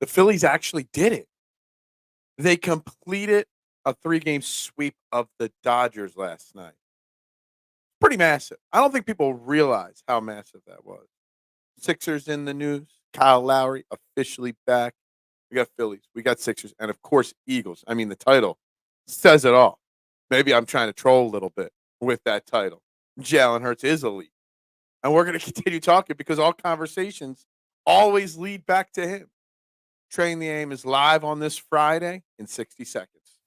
The Phillies actually did it. They completed a 3-game sweep of the Dodgers last night. Pretty massive. I don't think people realize how massive that was. Sixers in the news. Kyle Lowry officially back. We got Phillies. We got Sixers. And, of course, Eagles. I mean, the title says it all. Maybe I'm trying to troll a little bit with that title. Jalen Hurts is elite. And we're going to continue talking because all conversations always lead back to him. Train the Aim is live on this Friday in 60 seconds.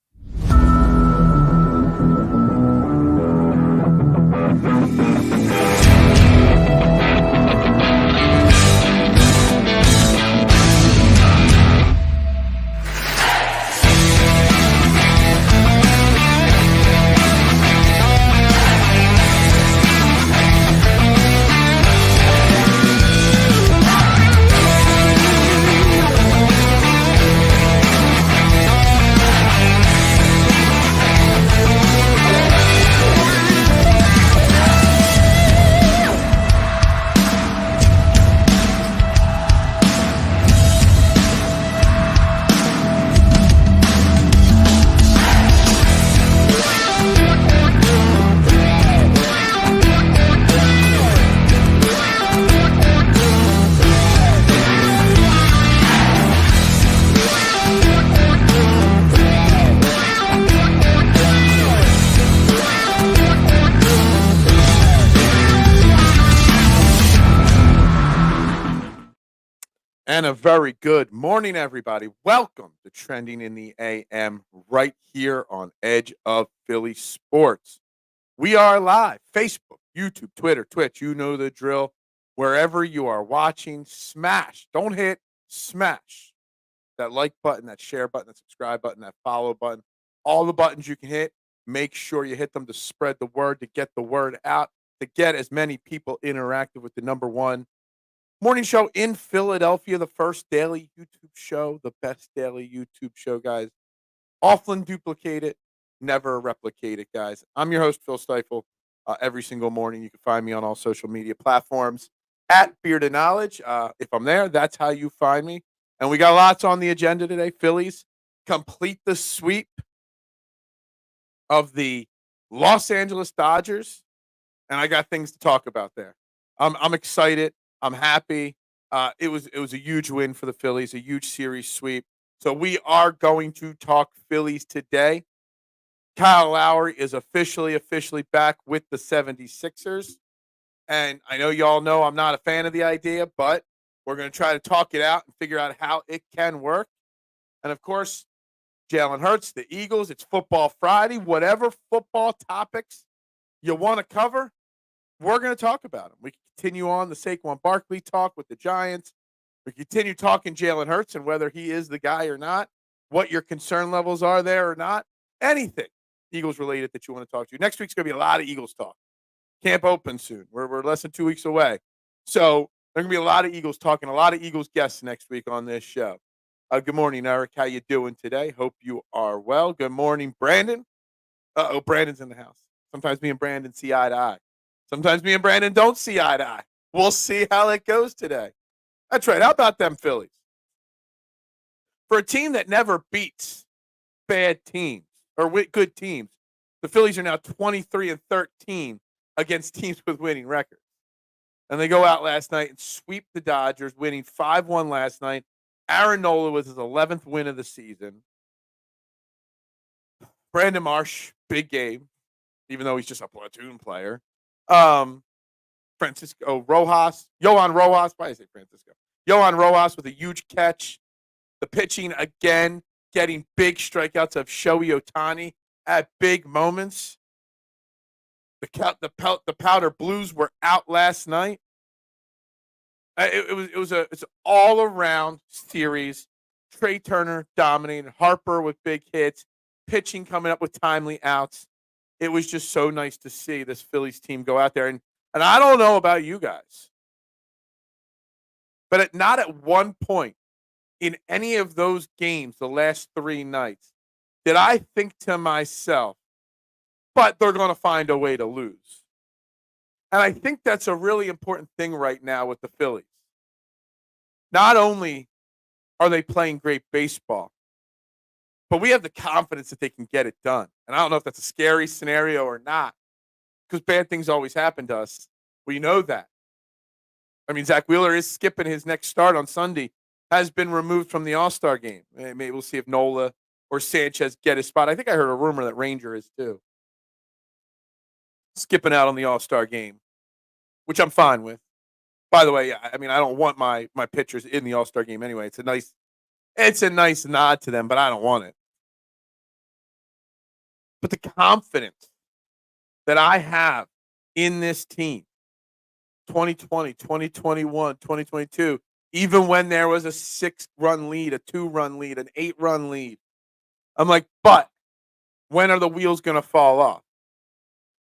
And a very good morning, everybody. Welcome to Trending in the AM right here on Edge of Philly Sports. We are live, Facebook, YouTube, Twitter, Twitch. You know the drill. Wherever you are watching, smash. Don't hit, smash that like button, that share button, that subscribe button, that follow button. All the buttons you can hit. Make sure you hit them to spread the word, to get the word out, to get as many people interactive with the number one morning show in Philadelphia, the first daily YouTube show, the best daily YouTube show, guys. Often duplicate it, never replicate it, guys. I'm your host, Phil Stiefel. Every single morning, you can find me on all social media platforms at Beard of Knowledge. If I'm there, that's how you find me. And we got lots on the agenda today. Phillies complete the sweep of the Los Angeles Dodgers, and I got things to talk about there. I'm excited. I'm happy. It was a huge win for the Phillies, a huge series sweep. So we are going to talk Phillies today. Kyle Lowry is officially back with the 76ers. And I know y'all know I'm not a fan of the idea, but we're going to try to talk it out and figure out how it can work. And, of course, Jalen Hurts, the Eagles, it's Football Friday. Whatever football topics you want to cover, we're going to talk about them. We continue on the Saquon Barkley talk with the Giants. We continue talking Jalen Hurts and whether he is the guy or not, what your concern levels are there or not, anything Eagles related that you want to talk to. Next week's going to be a lot of Eagles talk. Camp open soon. We're less than 2 weeks away. So there's going to be a lot of Eagles talking, a lot of Eagles guests next week on this show. Good morning, Eric. How you doing today? Hope you are well. Good morning, Brandon. Brandon's in the house. Sometimes me and Brandon see eye to eye. Sometimes me and Brandon don't see eye to eye. We'll see how it goes today. That's right. How about them Phillies? For a team that never beats bad teams or good teams, the Phillies are now 23-13 against teams with winning records. And they go out last night and sweep the Dodgers, winning 5-1 last night. Aaron Nola was his 11th win of the season. Brandon Marsh, big game, even though he's just a platoon player. Francisco Rojas, Johan Rojas, why did I say Francisco? Johan Rojas with a huge catch. The pitching again, getting big strikeouts of Shohei Ohtani at big moments. The Powder Blues were out last night. It's an all around series. Trey Turner dominated. Harper with big hits. Pitching coming up with timely outs. It was just so nice to see this Phillies team go out there. And I don't know about you guys, but not at one point in any of those games the last 3 nights did I think to myself, but they're going to find a way to lose. And I think that's a really important thing right now with the Phillies. Not only are they playing great baseball? But we have the confidence that they can get it done. And I don't know if that's a scary scenario or not, because bad things always happen to us. We know that. I mean, Zach Wheeler is skipping his next start on Sunday, has been removed from the All-Star game. Maybe we'll see if Nola or Sanchez get his spot. I think I heard a rumor that Ranger is too. Skipping out on the All-Star game, which I'm fine with. By the way, I mean, I don't want my pitchers in the All-Star game anyway. It's a nice nod to them, but I don't want it. But the confidence that I have in this team, 2020, 2021, 2022, even when there was a 6-run lead, a 2-run lead, an 8-run lead, I'm like, but when are the wheels going to fall off?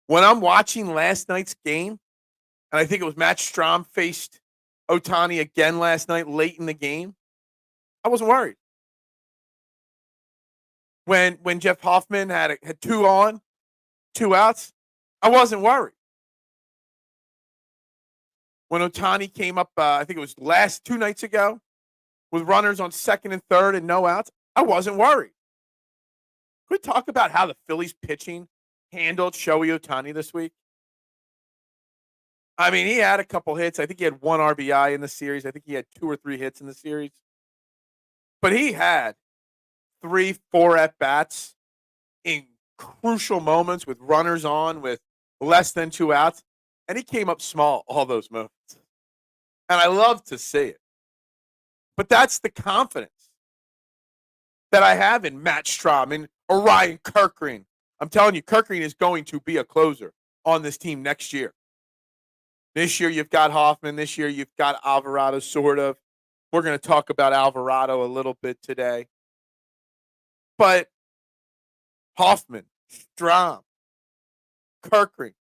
When I'm watching last night's game, and I think it was Matt Strahm faced Ohtani again last night late in the game, I wasn't worried. When Jeff Hoffman had 2 on, 2 outs, I wasn't worried. When Ohtani came up, I think it was 2 nights ago, with runners on second and third and no outs, I wasn't worried. Can we talk about how the Phillies pitching handled Shohei Ohtani this week? I mean, he had a couple hits. I think he had 1 RBI in the series. I think he had 2 or 3 hits in the series. But he had 3, 4 at-bats in crucial moments with runners on, with less than 2 outs. And he came up small all those moments. And I love to see it. But that's the confidence that I have in Matt Strahm and Orion Kirkring. I'm telling you, Kirkring is going to be a closer on this team next year. This year you've got Hoffman. This year you've got Alvarado, sort of. We're going to talk about Alvarado a little bit today. But Hoffman, Strahm, Kirkring,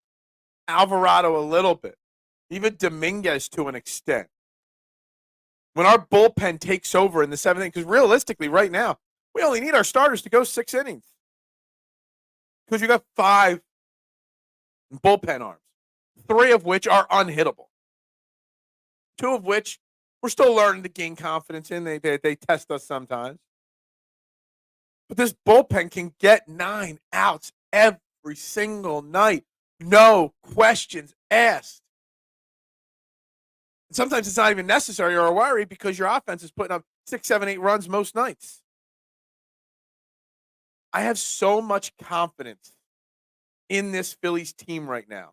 Alvarado a little bit, even Dominguez to an extent. When our bullpen takes over in the 7th inning, because realistically right now, we only need our starters to go 6 innings. Because you got 5 bullpen arms, 3 of which are unhittable. 2 of which we're still learning to gain confidence in. They test us sometimes. But this bullpen can get 9 outs every single night. No questions asked. And sometimes it's not even necessary or a worry because your offense is putting up 6, 7, 8 runs most nights. I have so much confidence in this Phillies team right now.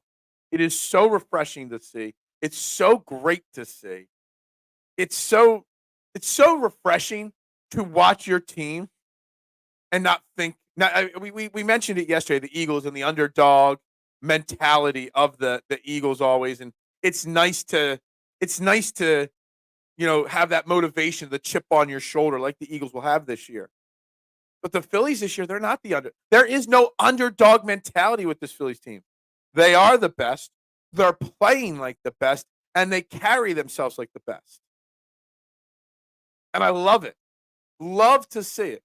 It is so refreshing to see. It's so great to see. It's so refreshing to watch your team and not think. We mentioned it yesterday, the Eagles and the underdog mentality of the Eagles always, and it's nice to have that motivation, the chip on your shoulder like the Eagles will have this year. But the Phillies this year, they're not the under. There is no underdog mentality with this Phillies team. They are the best. They're playing like the best, and they carry themselves like the best. And I love it. Love to see it.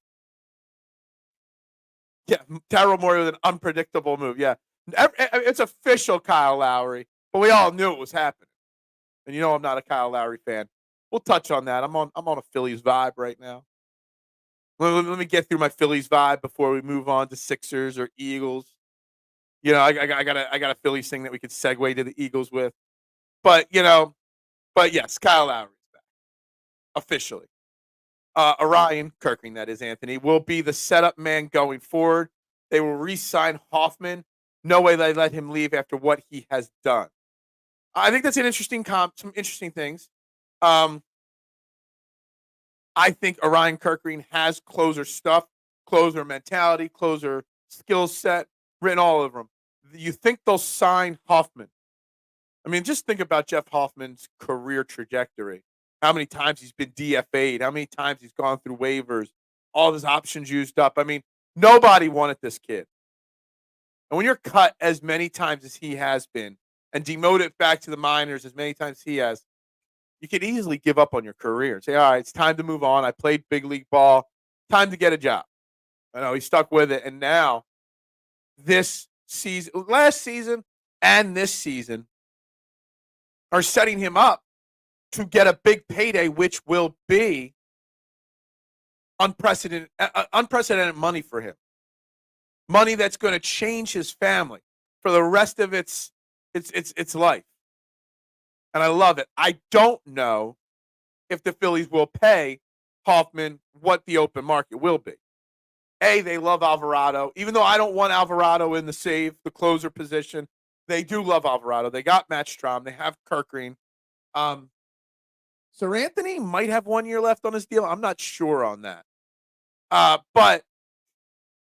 Yeah, Daryl Morey with an unpredictable move. Yeah, it's official, Kyle Lowry. But we all knew it was happening. And I'm not a Kyle Lowry fan. We'll touch on that. I'm on a Phillies vibe right now. Let me get through my Phillies vibe before we move on to Sixers or Eagles. I got a Phillies thing that we could segue to the Eagles with. But yes, Kyle Lowry is back officially. Orion Kirkring, that is, Anthony, will be the setup man going forward. They will re-sign Hoffman. No way they let him leave after what he has done. I think that's an interesting some interesting things. I think Orion Kirkring has closer stuff, closer mentality, closer skill set written all over him. You think they'll sign Hoffman? I mean, just think about Jeff Hoffman's career trajectory. How many times he's been DFA'd, how many times he's gone through waivers, all of his options used up. I mean, nobody wanted this kid. And when you're cut as many times as he has been and demoted back to the minors as many times as he has, you could easily give up on your career and say, all right, it's time to move on. I played big league ball. Time to get a job. I know he stuck with it. And now this season, last season and this season are setting him up to get a big payday, which will be unprecedented money for him. Money that's going to change his family for the rest of its life. And I love it. I don't know if the Phillies will pay Hoffman what the open market will be. They love Alvarado. Even though I don't want Alvarado in the closer position, they do love Alvarado. They got Matt Strahm. They have Kirkgreen. Sir Anthony might have 1 year left on his deal. I'm not sure on that. But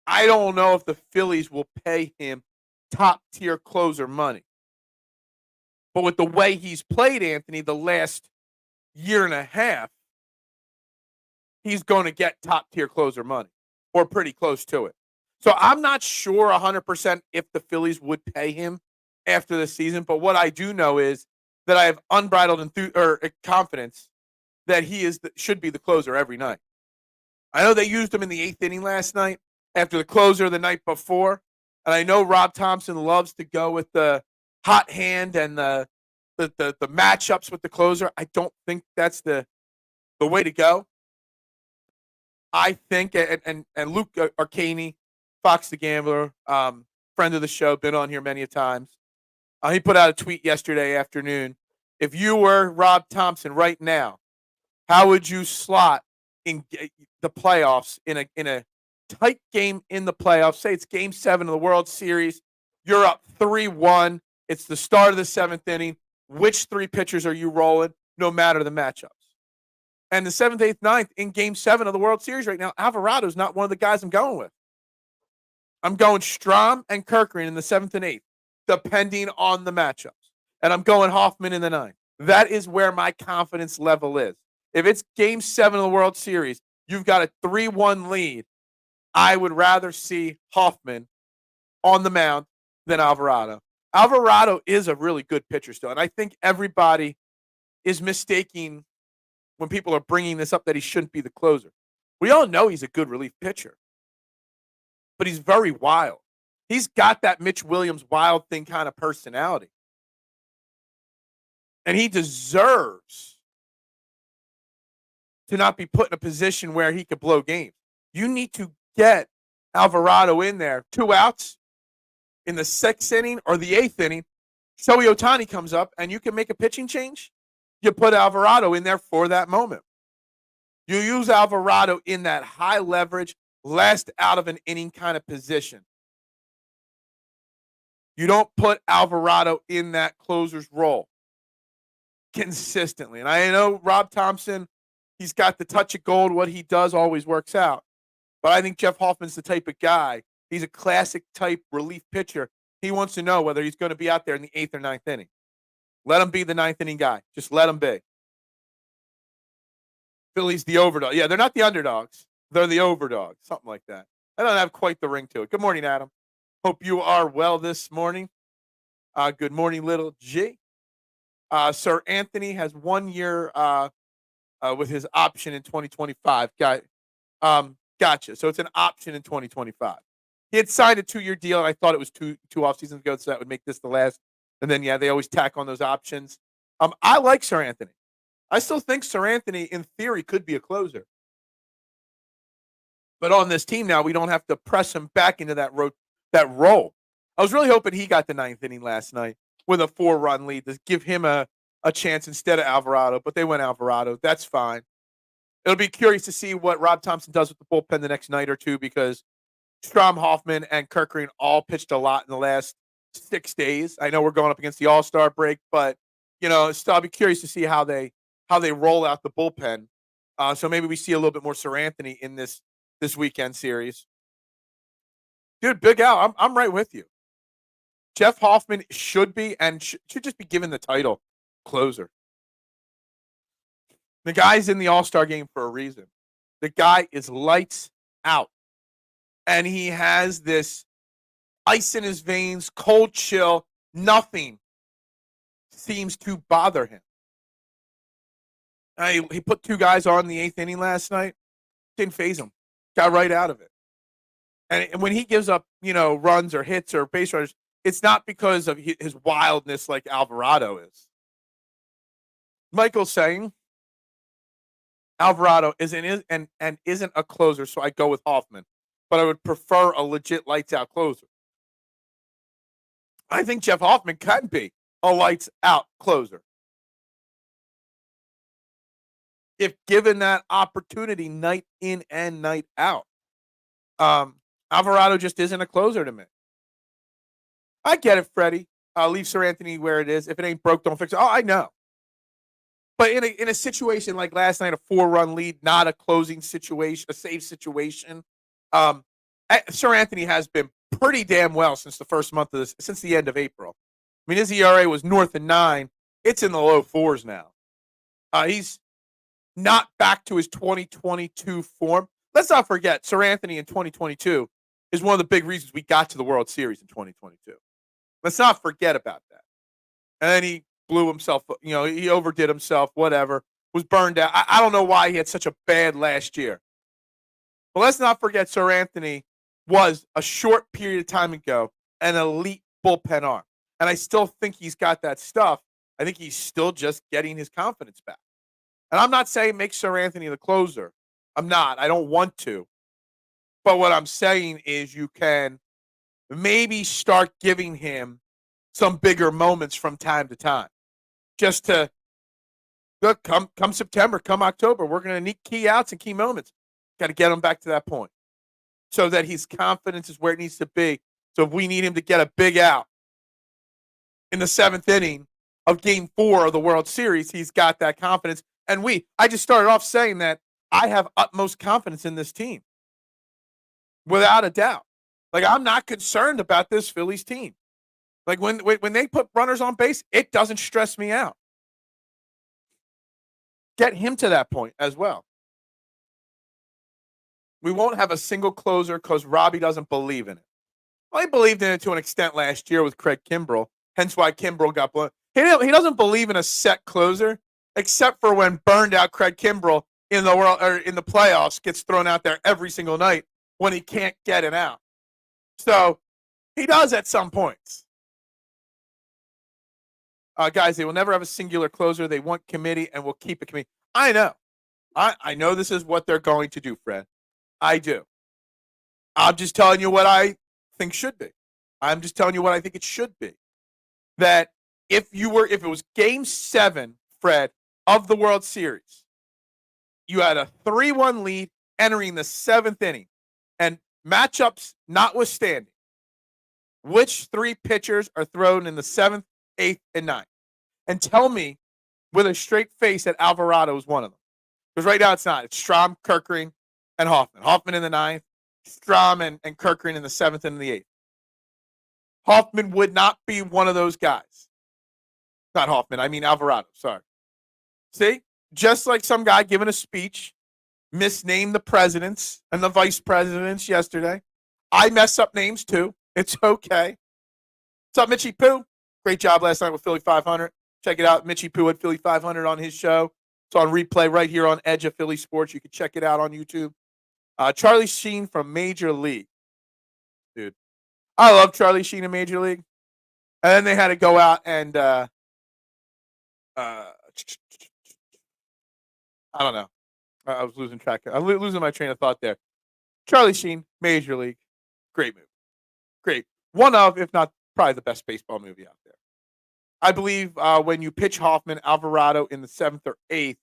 I don't know if the Phillies will pay him top-tier closer money. But with the way he's played, Anthony, the last year and a half, he's going to get top-tier closer money or pretty close to it. So I'm not sure 100% if the Phillies would pay him after the season. But what I do know is that I have unbridled confidence that he should be the closer every night. I know they used him in the 8th inning last night after the closer the night before. And I know Rob Thompson loves to go with the hot hand and the matchups with the closer. I don't think that's the way to go. I think, and Luke Arcaney, Fox the Gambler, friend of the show, been on here many a times. He put out a tweet yesterday afternoon. If you were Rob Thompson right now, how would you slot in the playoffs in a tight game in the playoffs? Say it's Game 7 of the World Series. You're up 3-1. It's the start of the 7th inning. Which 3 pitchers are you rolling, no matter the matchups? And the 7th, 8th, 9th in Game 7 of the World Series right now, Alvarado's not one of the guys I'm going with. I'm going Strahm and Kirkgreen in the 7th and 8th, depending on the matchups. And I'm going Hoffman in the 9th. That is where my confidence level is. If it's Game 7 of the World Series, you've got a 3-1 lead, I would rather see Hoffman on the mound than Alvarado. Alvarado is a really good pitcher still, and I think everybody is mistaking when people are bringing this up that he shouldn't be the closer. We all know he's a good relief pitcher, but he's very wild. He's got that Mitch Williams wild thing kind of personality, and he deserves to not be put in a position where he could blow games. You need to get Alvarado in there, 2 outs in the 6th inning or the 8th inning. Shohei Ohtani comes up, and you can make a pitching change. You put Alvarado in there for that moment. You use Alvarado in that high leverage, last out of an inning kind of position. You don't put Alvarado in that closer's role consistently. And I know Rob Thompson, he's got the touch of gold. What he does always works out. But I think Jeff Hoffman's the type of guy. He's a classic type relief pitcher. He wants to know whether he's going to be out there in the 8th or 9th inning. Let him be the 9th inning guy. Just let him be. Philly's the overdog. Yeah, they're not the underdogs. They're the overdogs. Something like that. I don't have quite the ring to it. Good morning, Adam. Hope you are well this morning. Good morning, little G. Sir Anthony has 1 year with his option in 2025. Gotcha. So it's an option in 2025. He had signed a 2-year deal, and I thought it was two off seasons ago, so that would make this the last. And then, yeah, they always tack on those options. I like Sir Anthony. I still think Sir Anthony, in theory, could be a closer. But on this team now, we don't have to press him back into that role. I was really hoping he got the 9th inning last night with a 4-run lead to give him a chance instead of Alvarado. But they went Alvarado. That's fine. It'll be curious to see what Rob Thompson does with the bullpen the next night or two, because Strahm, Hoffman, and Kirkgreen all pitched a lot in the last 6 days. I know we're going up against the All-Star break, but still, I'll be curious to see how they roll out the bullpen. So maybe we see a little bit more Sir Anthony in this weekend series. Dude, Big Al, I'm right with you. Jeff Hoffman should be and should just be given the title closer. The guy's in the All-Star game for a reason. The guy is lights out. And he has this ice in his veins, cold chill. Nothing seems to bother him. He put 2 guys on the 8th inning last night. Didn't phase him. Got right out of it. And when he gives up, runs or hits or base runners, it's not because of his wildness like Alvarado is. Michael's saying, Alvarado isn't a closer, so I go with Hoffman. But I would prefer a legit lights out closer. I think Jeff Hoffman can be a lights out closer if given that opportunity night in and night out. Alvarado just isn't a closer to me. I get it, Freddie. Leave Sir Anthony where it is. If it ain't broke, don't fix it. Oh, I know. But in a situation like last night, a 4-run lead, not a closing situation, a save situation, Sir Anthony has been pretty damn well since the first month of this, since the end of April. I mean, his ERA was north of 9. It's in the low 4s now. He's not back to his 2022 form. Let's not forget, Sir Anthony in 2022 is one of the big reasons we got to the World Series in 2022. Let's not forget about that. And then he blew himself, he overdid himself, whatever, was burned out. I don't know why he had such a bad last year. But let's not forget Sir Anthony was a short period of time ago an elite bullpen arm. And I still think he's got that stuff. I think he's still just getting his confidence back. And I'm not saying make Sir Anthony the closer. I'm not. I don't want to. But what I'm saying is you can maybe start giving him some bigger moments from time to time. Just to look, come September, come October, we're going to need key outs and key moments. Got to get him back to that point so that his confidence is where it needs to be. So if we need him to get a big out in the 7th inning of Game 4 of the World Series, he's got that confidence. And I just started off saying that I have utmost confidence in this team. Without a doubt. Like, I'm not concerned about this Phillies team. Like, when they put runners on base, it doesn't stress me out. Get him to that point as well. We won't have a single closer because Robbie doesn't believe in it. Well, he believed in it to an extent last year with Craig Kimbrell, hence why Kimbrell got blown. He doesn't believe in a set closer, except for when burned out Craig Kimbrell in the playoffs gets thrown out there every single night when he can't get it out. So he does at some points. Guys, they will never have a singular closer. They want committee and will keep a committee. I know. I know this is what they're going to do, Fred. I do. I'm just telling you what I think should be. I'm just telling you what I think it should be. That if it was Game 7, Fred, of the World Series, you had a 3-1 lead entering the 7th inning, and matchups notwithstanding, which 3 pitchers are thrown in the 7th, 8th, and 9th? And tell me with a straight face that Alvarado is one of them. Because right now it's not. It's Strahm, Kerkering, and Hoffman. Hoffman in the 9th, Strahm and Kerkering in the 7th and the 8th. Hoffman would not be one of those guys. Not Hoffman, I mean Alvarado, sorry. See? Just like some guy giving a speech, misnamed the presidents and the vice presidents yesterday. I mess up names too. It's okay. What's up, Mitchie Poo? Great job last night with Philly 500. Check it out. Mitchie Poo at Philly 500 on his show. It's on replay right here on Edge of Philly Sports. You can check it out on YouTube. Charlie Sheen from Major League. Dude, I love Charlie Sheen in Major League. And then they had to go out and I don't know. I was losing track. I'm losing my train of thought there. Charlie Sheen, Major League. Great movie. Great. One of, if not probably the best baseball movie out there. I believe when you pitch Hoffman, Alvarado in the 7th or 8th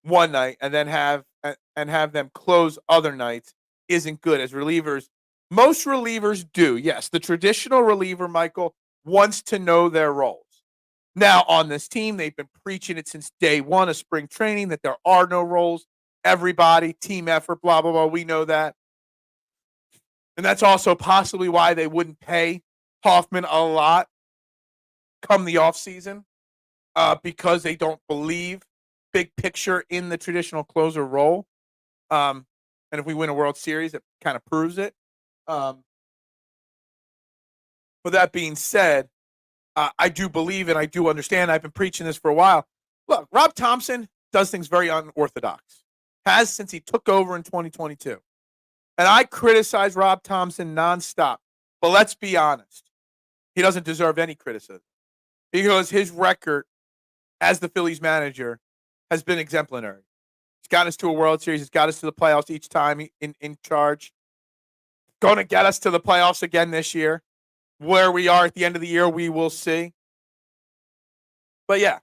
one night and then have them close other nights isn't good as relievers. Most relievers do. Yes, the traditional reliever, Michael, wants to know their roles. Now, on this team, they've been preaching it since day one of spring training that there are no roles. Everybody, team effort, blah, blah, blah. We know that. And that's also possibly why they wouldn't pay Hoffman a lot come the offseason because they don't believe big picture in the traditional closer role. And if we win a World Series, it kind of proves it. With that being said, I do believe and I do understand. I've been preaching this for a while. Look, Rob Thompson does things very unorthodox. Has since he took over in 2022. And I criticize Rob Thompson nonstop. But let's be honest. He doesn't deserve any criticism. Because his record as the Phillies manager has been exemplary. He's got us to a World Series. He's got us to the playoffs each time in charge. Going to get us to the playoffs again this year. Where we are at the end of the year, we will see. But yeah,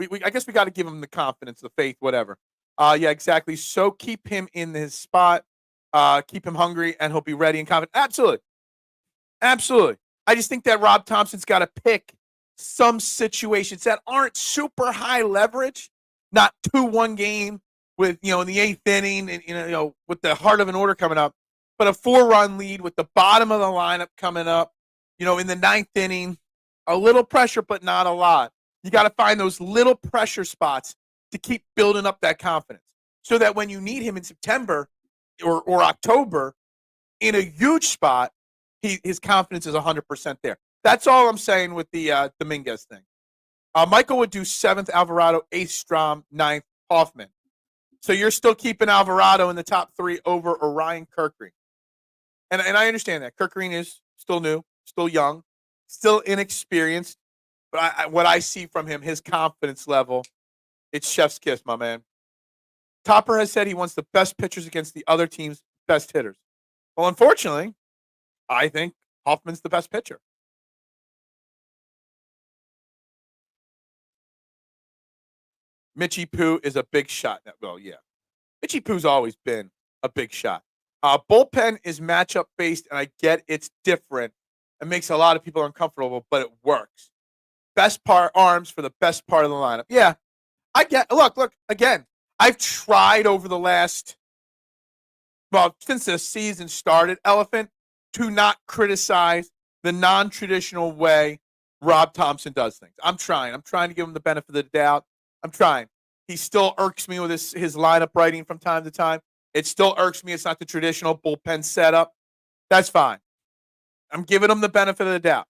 I guess we got to give him the confidence, the faith, whatever. Yeah, exactly. So keep him in his spot. Keep him hungry, and he'll be ready and confident. Absolutely. Absolutely. I just think that Rob Thompson's got to pick some situations that aren't super high leverage, not 2-1 game with, in the 8th inning and, with the heart of an order coming up, but a 4-run lead with the bottom of the lineup coming up, in the 9th inning, a little pressure, but not a lot. You got to find those little pressure spots to keep building up that confidence so that when you need him in September or October in a huge spot, his confidence is 100% there. That's all I'm saying with the Dominguez thing. Michael would do 7th Alvarado, 8th Strom, 9th Hoffman. So you're still keeping Alvarado in the top 3 over Orion Kirkgreen. And I understand that. Kirkgreen is still new, still young, still inexperienced. But what I see from him, his confidence level, it's chef's kiss, my man. Topper has said he wants the best pitchers against the other team's best hitters. Well, unfortunately, I think Hoffman's the best pitcher. Mitchie Poo is a big shot. Well, yeah. Mitchie Poo's always been a big shot. Bullpen is matchup based, and I get it's different. It makes a lot of people uncomfortable, but it works. Best part arms for the best part of the lineup. Yeah, I get. Look. Again, I've tried over the last, since the season started, Elephant, to not criticize the non-traditional way Rob Thompson does things. I'm trying to give him the benefit of the doubt. I'm trying. He still irks me with his lineup writing from time to time. It still irks me. It's not the traditional bullpen setup. That's fine. I'm giving him the benefit of the doubt.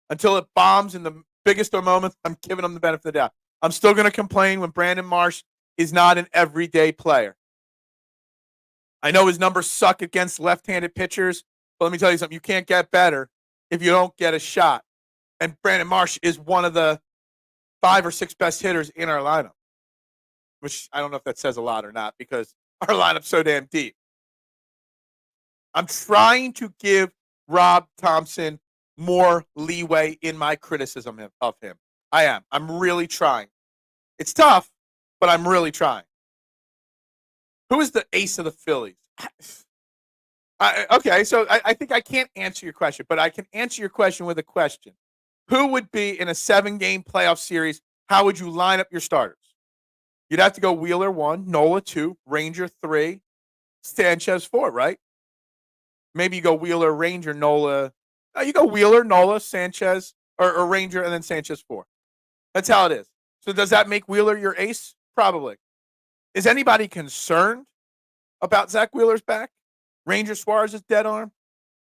Until it bombs in the biggest of moments, I'm giving him the benefit of the doubt. I'm still going to complain when Brandon Marsh is not an everyday player. I know his numbers suck against left-handed pitchers, but let me tell you something. You can't get better if you don't get a shot. And Brandon Marsh is one of the 5 or 6 best hitters in our lineup, which I don't know if that says a lot or not because our lineup's so damn deep. I'm trying to give Rob Thompson more leeway in my criticism of him. I am. I'm really trying. It's tough, but I'm really trying. Who is the ace of the Phillies? Okay, so I think I can't answer your question, but I can answer your question with a question. Who would be in a 7-game playoff series? How would you line up your starters? You'd have to go Wheeler 1, Nola 2, Ranger 3, Sanchez 4, right? Maybe you go Wheeler, Ranger, Nola. You go Wheeler, Nola, Sanchez, or Ranger, and then Sanchez 4. That's how it is. So does that make Wheeler your ace? Probably. Is anybody concerned about Zach Wheeler's back? Ranger Suarez's dead arm?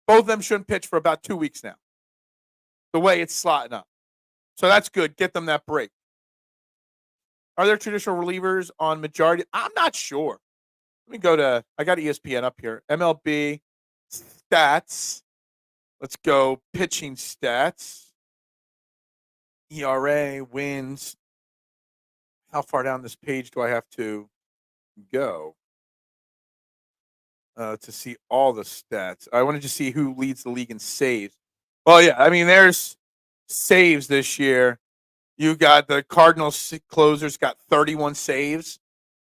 Both of them shouldn't pitch for about 2 weeks now. The way it's slotting up. So that's good. Get them that break. Are there traditional relievers on majority? I'm not sure. Let me go to, I got ESPN up here. MLB stats. Let's go pitching stats. ERA, wins. How far down this page do I have to go to see all the stats? I wanted to see who leads the league in saves. Well, yeah, I mean, there's saves this year. You got the Cardinals closers got 31 saves.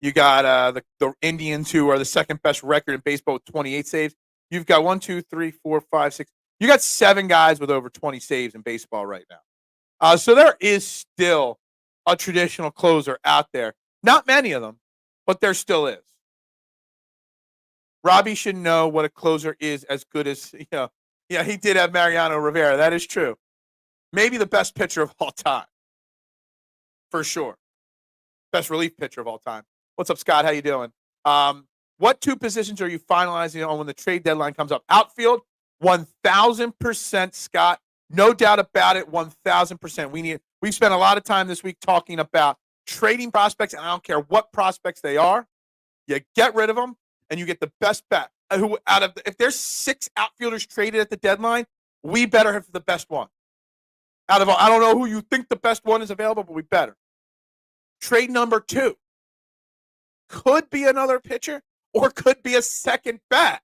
You got the Indians, who are the second best record in baseball with 28 saves. You've got 1, 2, 3, 4, 5, 6. You got 7 guys with over 20 saves in baseball right now. So there is still a traditional closer out there. Not many of them, but there still is. Robbie should know what a closer is as good as, yeah, he did have Mariano Rivera. That is true. Maybe the best pitcher of all time. For sure. Best relief pitcher of all time. What's up, Scott? How you doing? What 2 positions are you finalizing on when the trade deadline comes up? Outfield, 1,000%, Scott. No doubt about it, 1,000%. We've spent a lot of time this week talking about trading prospects, and I don't care what prospects they are. You get rid of them, and you get the best bet. If there's 6 outfielders traded at the deadline, we better have the best one. Out of all, I don't know who you think the best one is available, but we better. Trade number 2. could be another pitcher or could be a second bat.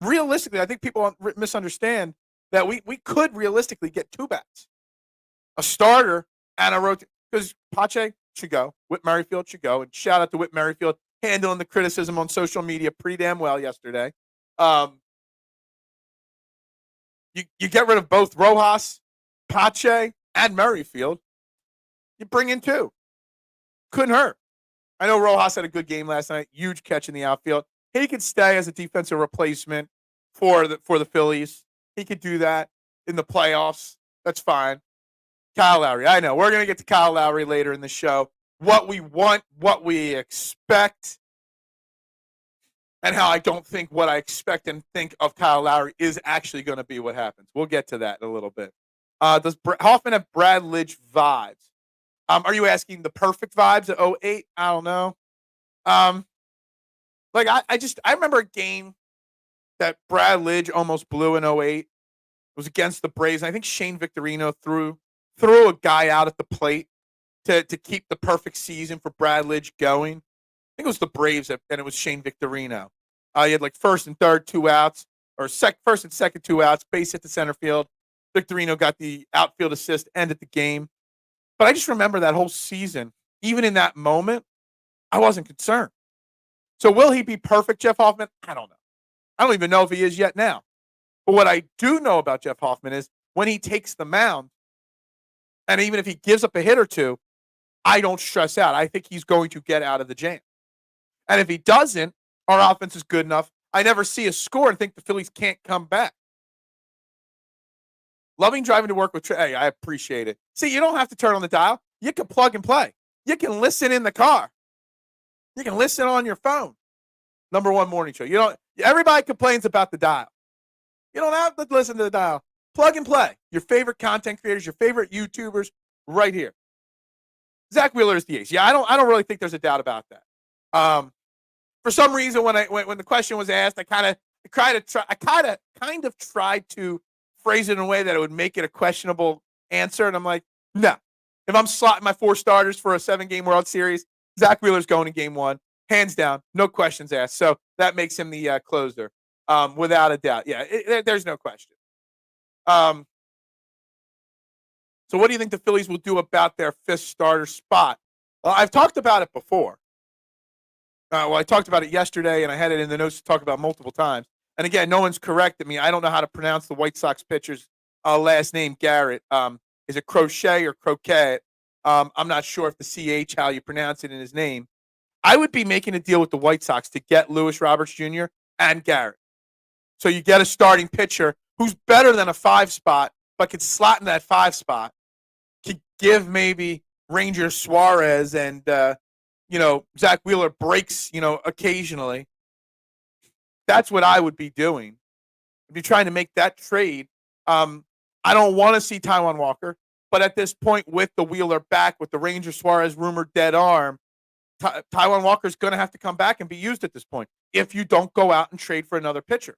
Realistically, I think people misunderstand that we could realistically get two bats, a starter and a rotation. Because Pache should go, Whit Merrifield should go, and shout out to Whit Merrifield handling the criticism on social media pretty damn well yesterday. You get rid of both Rojas, Pache, and Merrifield. You bring in two. Couldn't hurt. I know Rojas had a good game last night. Huge catch in the outfield. He could stay as a defensive replacement for the Phillies. He could do that in the playoffs. That's fine. Kyle Lowry. I know. We're going to get to Kyle Lowry later in the show. What we want, what we expect, and how I don't think what I expect and think of Kyle Lowry is actually going to be what happens. We'll get to that in a little bit. Does Hoffman have Brad Lidge vibes? Are you asking the perfect vibes at 08? I don't know. I remember a game that Brad Lidge almost blew in 08. It was against the Braves. And I think Shane Victorino threw a guy out at the plate to keep the perfect season for Brad Lidge going. I think it was the Braves, and it was Shane Victorino. He had like first and third, 2 outs, or first and second, 2 outs, base hit to center field. Victorino got the outfield assist, ended the game. But I just remember that whole season, even in that moment, I wasn't concerned. So will he be perfect, Jeff Hoffman? I don't know. I don't even know if he is yet now. But what I do know about Jeff Hoffman is when he takes the mound, and even if he gives up a hit or two, I don't stress out. I think he's going to get out of the jam. And if he doesn't, our offense is good enough. I never see a score and think the Phillies can't come back. Loving driving to work with Trey. Hey, I appreciate it. See, you don't have to turn on the dial. You can plug and play. You can listen in the car. You can listen on your phone. Number one morning show. Everybody complains about the dial. You don't have to listen to the dial. Plug and play. Your favorite content creators, your favorite YouTubers, right here. Zach Wheeler is the ace. Yeah, I don't really think there's a doubt about that. For some reason, when the question was asked, I kind of tried to phrase it in a way that it would make it a questionable answer, and I'm like, no. If I'm slotting my 4 starters for a 7-game World Series, Zach Wheeler's going in Game 1, hands down, no questions asked. So that makes him the closer, without a doubt. Yeah, there's no question. So what do you think the Phillies will do about their 5th starter spot? Well, I've talked about it before. I talked about it yesterday, and I had it in the notes to talk about multiple times. And again, no one's corrected me. I don't know how to pronounce the White Sox pitcher's last name, Garrett. Is it Crochet or Croquet? I'm not sure if the CH, how you pronounce it in his name. I would be making a deal with the White Sox to get Lewis Roberts Jr. and Garrett. So you get a starting pitcher who's better than a 5 spot, but could slot in that 5 spot. Could give maybe Ranger Suarez and, Zach Wheeler breaks, occasionally. That's what I would be doing. If you're trying to make that trade, I don't want to see Taijuan Walker, but at this point, with the Wheeler back, with the Ranger Suarez rumored dead arm, Taijuan Walker is going to have to come back and be used at this point if you don't go out and trade for another pitcher.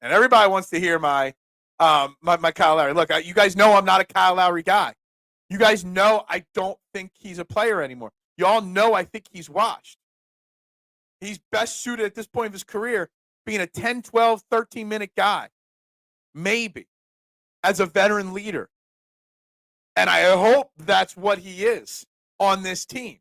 And everybody wants to hear my Kyle Lowry. Look, you guys know I'm not a Kyle Lowry guy. You guys know I don't think he's a player anymore. You all know I think he's washed. He's best suited at this point of his career being a 10, 12, 13-minute guy. Maybe. As a veteran leader. And I hope that's what he is on this team.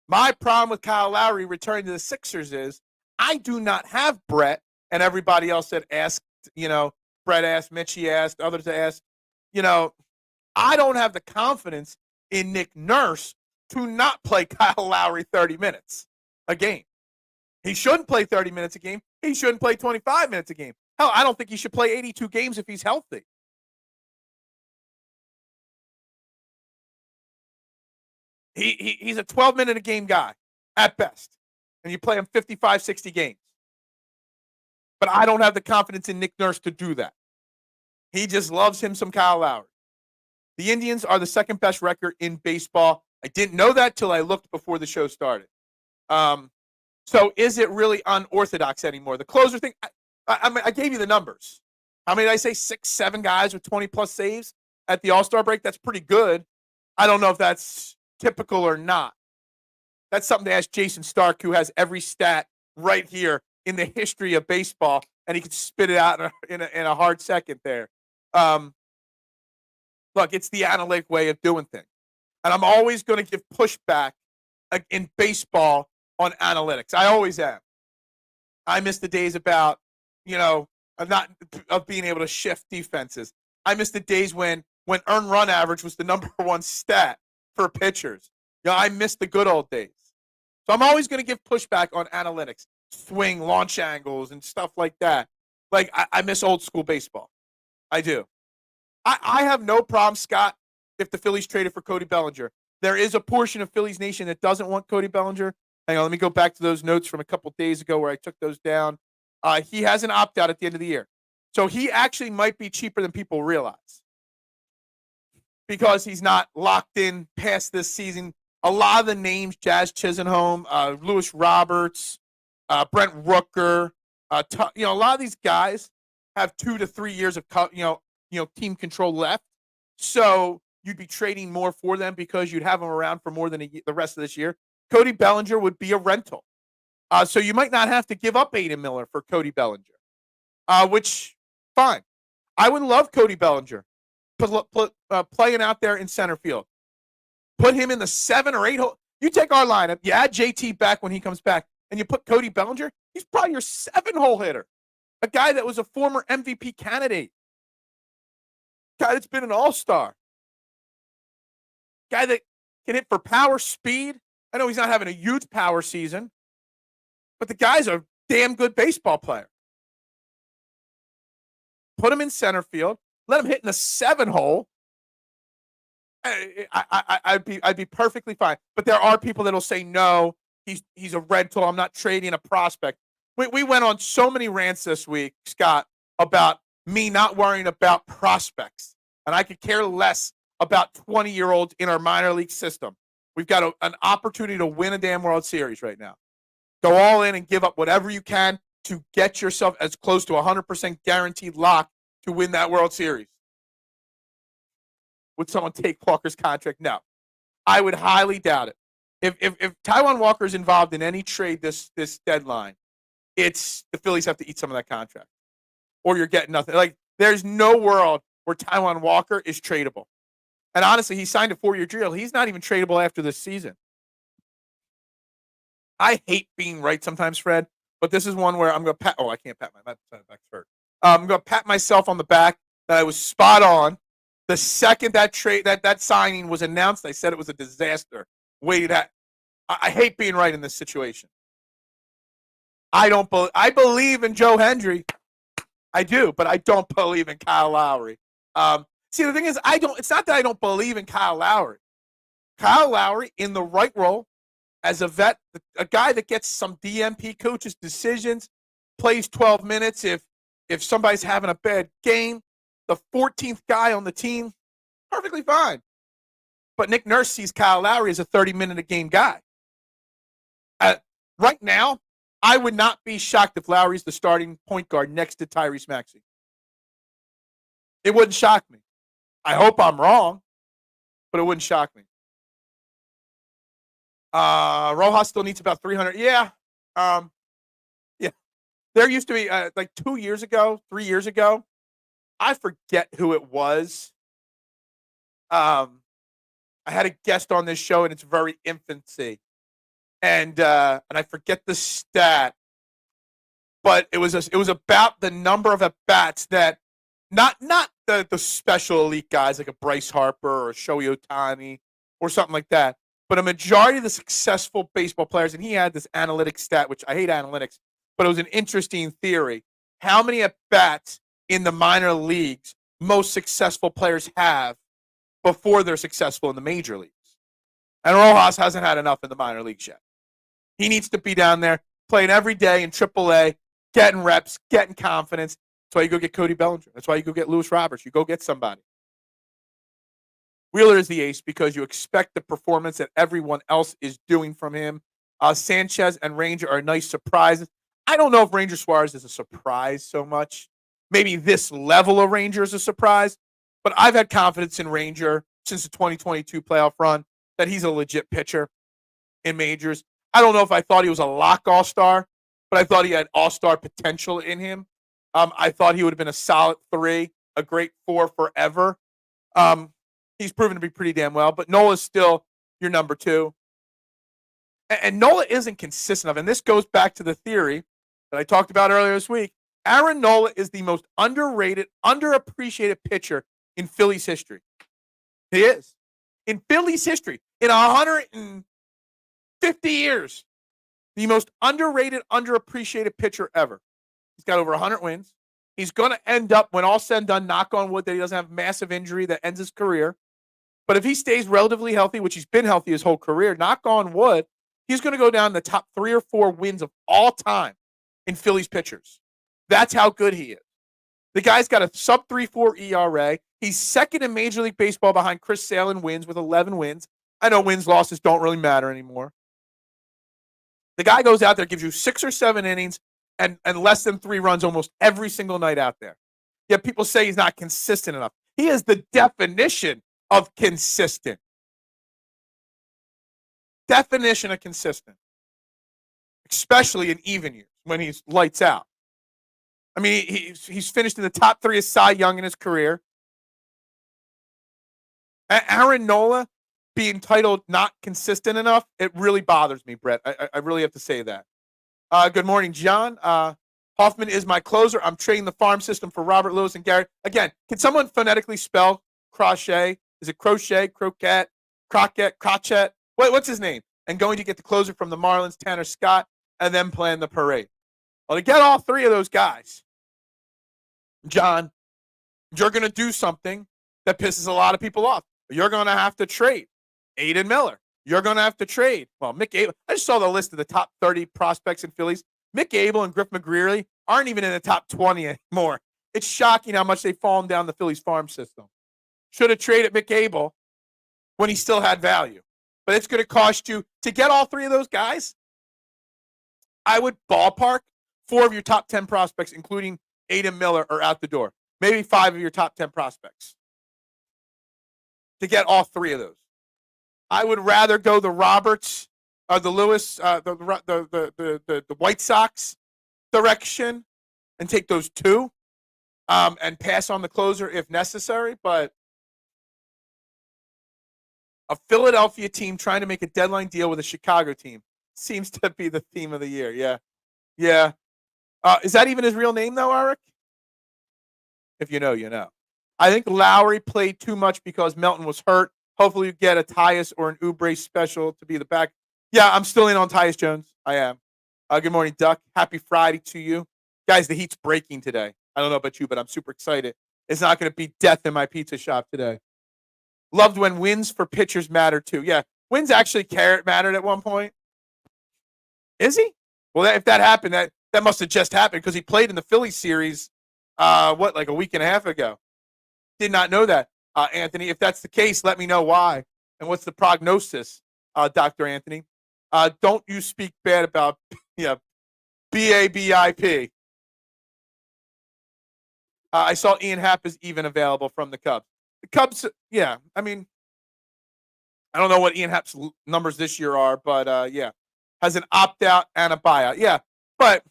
My problem with Kyle Lowry returning to the Sixers is I do not have Brett and everybody else that asked, Brett asked, Mitchie asked, others asked, I don't have the confidence in Nick Nurse to not play Kyle Lowry 30 minutes a game. He shouldn't play 30 minutes a game. He shouldn't play 25 minutes a game. Hell, I don't think he should play 82 games if he's healthy. He's a 12-minute-a-game guy at best, and you play him 55, 60 games. But I don't have the confidence in Nick Nurse to do that. He just loves him some Kyle Lowry. The Indians are the second best record in baseball. I didn't know that till I looked before the show started. So is it really unorthodox anymore? The closer thing, I gave you the numbers. How many did I say? 6, 7 guys with 20-plus saves at the All-Star break? That's pretty good. I don't know if that's typical or not. That's something to ask Jason Stark, who has every stat right here in the history of baseball, and he can spit it out in a hard second there. Look, it's the analytic way of doing things. And I'm always going to give pushback in baseball on analytics. I always am. I miss the days about, of being able to shift defenses. I miss the days when earned run average was the number one stat for pitchers. I miss the good old days. So I'm always going to give pushback on analytics, swing, launch angles, and stuff like that. Like, I miss old school baseball. I do. I have no problem, Scott, if the Phillies traded for Cody Bellinger. There is a portion of Phillies Nation that doesn't want Cody Bellinger. Hang on, let me go back to those notes from a couple days ago where I took those down. He has an opt-out at the end of the year. So he actually might be cheaper than people realize because he's not locked in past this season. A lot of the names, Jazz Chisenhome, Lewis Roberts, Brent Rooker, a lot of these guys have 2 to 3 years of team control left. So you'd be trading more for them because you'd have them around for more than the rest of this year. Cody Bellinger would be a rental. So you might not have to give up Aiden Miller for Cody Bellinger, which, fine. I would love Cody Bellinger playing out there in center field. Put him in the 7 or 8 hole. You take our lineup, you add JT back when he comes back, and you put Cody Bellinger, he's probably your 7-hole hitter. A guy that was a former MVP candidate. Guy that's been an all-star. Guy that can hit for power, speed. I know he's not having a huge power season, but the guy's a damn good baseball player. Put him in center field. Let him hit in the 7-hole. I'd be perfectly fine. But there are people that'll say, no, he's a rental. I'm not trading a prospect. We went on so many rants this week, Scott, about me not worrying about prospects. And I could care less about 20-year-olds in our minor league system. We've got an opportunity to win a damn World Series right now. Go all in and give up whatever you can to get yourself as close to 100% guaranteed lock to win that World Series. Would someone take Walker's contract? No. I would highly doubt it. If Taijuan Walker is involved in any trade this deadline, it's the Phillies have to eat some of that contract. Or you're getting nothing. Like, there's no world where Taijuan Walker is tradable. And honestly, he signed a 4-year deal. He's not even tradable after this season. I hate being right sometimes, Fred, but this is one where I'm going to pat. Oh, I can't pat my back's hurt. I'm going to pat myself on the back that I was spot on. The second that signing was announced, I said it was a disaster. I hate being right in this situation. I believe in Joe Hendry. I do, but I don't believe in Kyle Lowry. See, the thing is, it's not that I don't believe in Kyle Lowry. Kyle Lowry, in the right role, as a vet, a guy that gets some DMP coaches' decisions, plays 12 minutes if somebody's having a bad game, the 14th guy on the team, perfectly fine. But Nick Nurse sees Kyle Lowry as a 30-minute-a-game guy. Right now, I would not be shocked if Lowry's the starting point guard next to Tyrese Maxey. It wouldn't shock me. I hope I'm wrong, but it wouldn't shock me. Rojas still needs about 300. Yeah. Yeah. There used to be, like 2 years ago, 3 years ago, I forget who it was. I had a guest on this show in its very infancy. And I forget the stat, but it was about the number of at-bats that not the special elite guys like a Bryce Harper or a Shohei Ohtani or something like that, but a majority of the successful baseball players, and he had this analytic stat, which I hate analytics, but it was an interesting theory. How many at-bats in the minor leagues most successful players have before they're successful in the major leagues? And Rojas hasn't had enough in the minor leagues yet. He needs to be down there playing every day in AAA, getting reps, getting confidence. That's why you go get Cody Bellinger. That's why you go get Lewis Roberts. You go get somebody. Wheeler is the ace because you expect the performance that everyone else is doing from him. Sanchez and Ranger are nice surprises. I don't know if Ranger Suarez is a surprise so much. Maybe this level of Ranger is a surprise, but I've had confidence in Ranger since the 2022 playoff run that he's a legit pitcher in majors. I don't know if I thought he was a lock all-star, but I thought he had all-star potential in him. I thought he would have been a solid 3, a great 4 forever. He's proven to be pretty damn well, but Nola's still your number 2. And Nola isn't consistent enough, and this goes back to the theory that I talked about earlier this week. Aaron Nola is the most underrated, underappreciated pitcher in Phillies history. He is. In Phillies history, in 150 years, the most underrated, underappreciated pitcher ever. He's got over 100 wins. He's going to end up, when all said and done, knock on wood, that he doesn't have massive injury that ends his career. But if he stays relatively healthy, which he's been healthy his whole career, knock on wood, he's going to go down the top 3 or 4 wins of all time in Phillies pitchers. That's how good he is. The guy's got a sub 3.4 ERA. He's second in Major League Baseball behind Chris Sale in wins with 11 wins. I know wins, losses don't really matter anymore. The guy goes out there, gives you 6 or 7 innings and less than 3 runs almost every single night out there. Yet people say he's not consistent enough. He is the definition of consistent. Definition of consistent. Especially in even years when he's lights out. I mean, he's finished in the top 3 as Cy Young in his career. Aaron Nola being titled not consistent enough, it really bothers me, Brett. I really have to say that. Good morning, John. Hoffman is my closer. I'm trading the farm system for Robert Lewis and Gary. Again, can someone phonetically spell crochet? Is it crochet, croquette, croquette, crotchet? What's his name? And going to get the closer from the Marlins, Tanner Scott, and then plan the parade. Well, to get all 3 of those guys, John, you're going to do something that pisses a lot of people off. You're going to have to trade Aiden Miller. You're going to have to trade. Well, Mick Abel. I just saw the list of the top 30 prospects in Phillies. Mick Abel and Griff McGreary aren't even in the top 20 anymore. It's shocking how much they've fallen down the Phillies farm system. Should have traded Mick Abel when he still had value. But it's going to cost you, to get all 3 of those guys, I would ballpark 4 of your top 10 prospects, including Aiden Miller, are out the door. Maybe 5 of your top 10 prospects. To get all 3 of those. I would rather go the Roberts, the Lewis, the White Sox direction and take those 2 and pass on the closer if necessary. But a Philadelphia team trying to make a deadline deal with a Chicago team seems to be the theme of the year. Yeah. Yeah. Is that even his real name, though, Eric? If you know, you know. I think Lowry played too much because Melton was hurt. Hopefully you get a Tyus or an Oubre special to be the back. Yeah, I'm still in on Tyus Jones. I am. Good morning, Duck. Happy Friday to you. Guys, the heat's breaking today. I don't know about you, but I'm super excited. It's not going to be death in my pizza shop today. Loved when wins for pitchers matter, too. Yeah, wins actually mattered at one point. Is he? Well, if that happened, that must have just happened because he played in the Phillies series, like a week and a half ago. Did not know that, Anthony. If that's the case, let me know why. And what's the prognosis, Dr. Anthony? Don't you speak bad about BABIP. I saw Ian Happ is even available from the Cubs. The Cubs, yeah, I mean, I don't know what Ian Happ's numbers this year are, but yeah, has an opt-out and a buyout. Yeah, but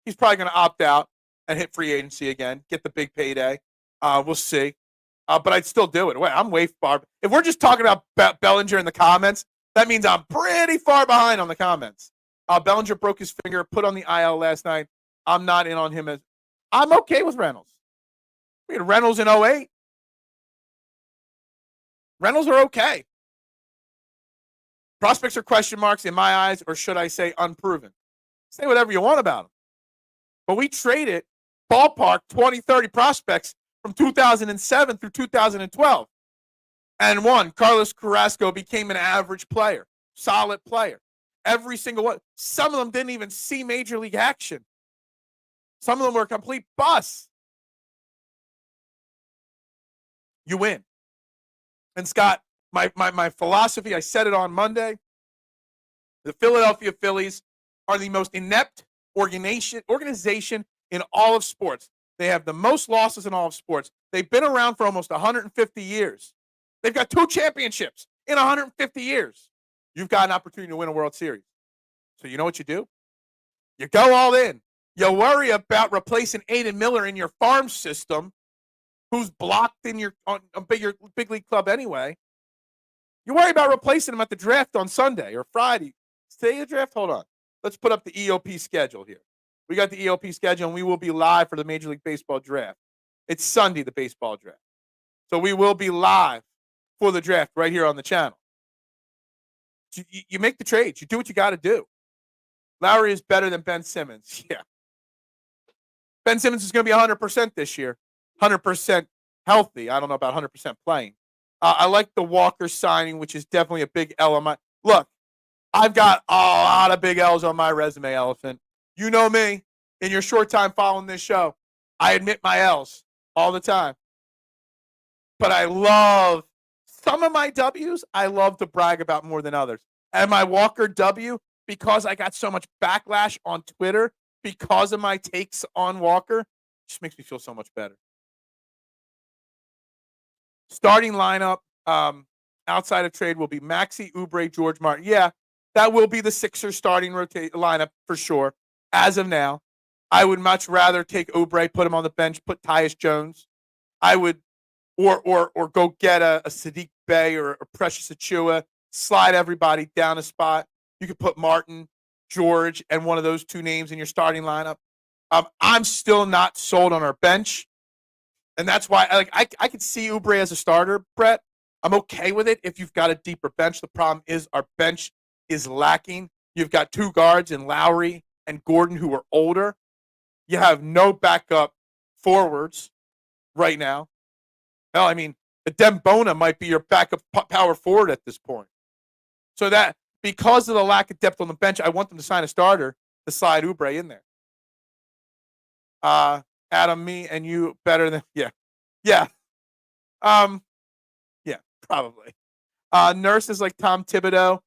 he's probably going to opt out and hit free agency again, get the big payday. We'll see. But I'd still do it. I'm way far. If we're just talking about Bellinger in the comments, that means I'm pretty far behind on the comments. Bellinger broke his finger, put on the IL last night. I'm not in on him. I'm okay with Reynolds. We had Reynolds in 08. Reynolds are okay. Prospects are question marks in my eyes, or should I say unproven. Say whatever you want about them. But we traded ballpark 20, 30 prospects from 2007 through 2012. And one, Carlos Carrasco, became an average player, solid player. Every single one. Some of them didn't even see major league action. Some of them were complete busts. You win. And Scott, my philosophy, I said it on Monday, the Philadelphia Phillies are the most inept organization in all of sports. They have the most losses in all of sports. They've been around for almost 150 years. They've got 2 championships in 150 years. You've got an opportunity to win a World Series. So you know what you do? You go all in. You worry about replacing Aiden Miller in your farm system, who's blocked in your big league club anyway. You worry about replacing him at the draft on Sunday or Friday. Stay the draft. Hold on. Let's put up the EOP schedule here. We got the EOP schedule, and we will be live for the Major League Baseball draft. It's Sunday, the baseball draft. So we will be live for the draft right here on the channel. You make the trades. You do what you got to do. Lowry is better than Ben Simmons. Yeah. Ben Simmons is going to be 100% this year. 100% healthy. I don't know about 100% playing. I like the Walker signing, which is definitely a big L on my... Look, I've got a lot of big L's on my resume, Elephant. You know me. In your short time following this show, I admit my L's all the time. But I love some of my W's, I love to brag about more than others. And my Walker W, because I got so much backlash on Twitter because of my takes on Walker, just makes me feel so much better. Starting lineup outside of trade will be Maxey, Oubre, George Martin. Yeah, that will be the Sixers starting lineup for sure. As of now, I would much rather take Oubre, put him on the bench, put Tyus Jones. I would, or go get a Sadiq Bey or a Precious Achua, slide everybody down a spot. You could put Martin, George, and one of those two names in your starting lineup. I'm still not sold on our bench. And that's why I could see Oubre as a starter, Brett. I'm okay with it if you've got a deeper bench. The problem is our bench is lacking. You've got two guards in Lowry and Gordon who are older. You have no backup forwards right now. Hell, I mean, Dembona might be your backup power forward at this point. So that because of the lack of depth on the bench, I want them to sign a starter to slide Oubre in there. Adam, me and you better than yeah, probably. Nurse is like Tom Thibodeau.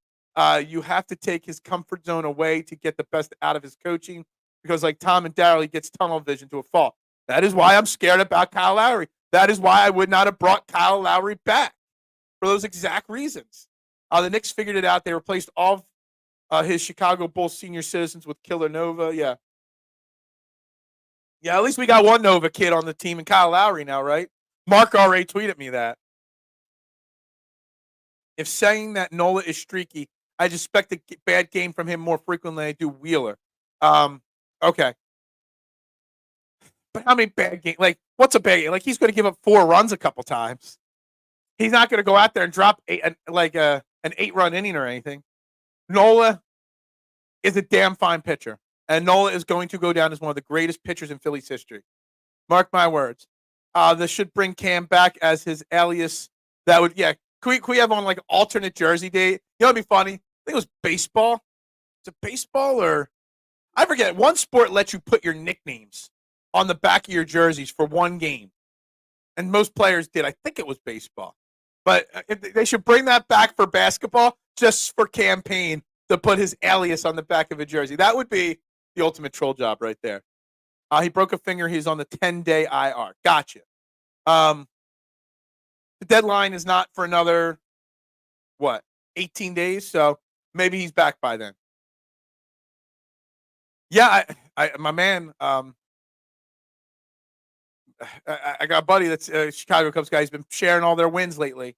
You have to take his comfort zone away to get the best out of his coaching because, like Tom and Darryl, he gets tunnel vision to a fault. That is why I'm scared about Kyle Lowry. That is why I would not have brought Kyle Lowry back for those exact reasons. The Knicks figured it out. They replaced all of his Chicago Bulls senior citizens with Killer Nova. Yeah. Yeah, at least we got one Nova kid on the team and Kyle Lowry now, right? Mark already tweeted me that. If saying that Nola is streaky, I just expect a bad game from him more frequently than I do Wheeler. Okay. But how many bad games? Like, what's a bad game? Like, he's going to give up 4 runs a couple times. He's not going to go out there and drop an 8-run inning or anything. Nola is a damn fine pitcher. And Nola is going to go down as one of the greatest pitchers in Phillies history. Mark my words. This should bring Cam back as his alias. That would, yeah. Can we have on like alternate jersey day? You know what'd be funny? I think it was baseball. Is it baseball or I forget. One sport lets you put your nicknames on the back of your jerseys for one game. And most players did. I think it was baseball. But they should bring that back for basketball just for campaign to put his alias on the back of a jersey. That would be the ultimate troll job right there. He broke a finger. He's on the 10-day IR. Gotcha. The deadline is not for another, 18 days? So maybe he's back by then. Yeah, my man, I got a buddy that's a Chicago Cubs guy. He's been sharing all their wins lately.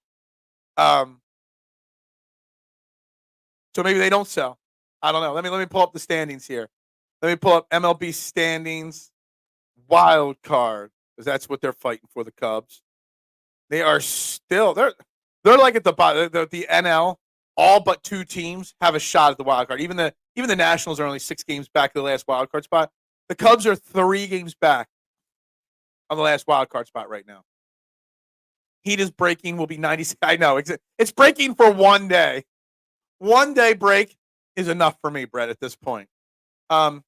So maybe they don't sell. I don't know. Let me pull up the standings here. Let me pull up MLB standings. Wild card, because that's what they're fighting for, the Cubs. They are still they're like at the bottom. The NL, all but 2 teams have a shot at the wild card. Even the Nationals are only 6 games back of the last wild card spot. The Cubs are 3 games back on the last wild card spot right now. Heat is breaking. Will be 96. I know it's breaking for 1 day. 1 day break is enough for me, Brett. At this point, can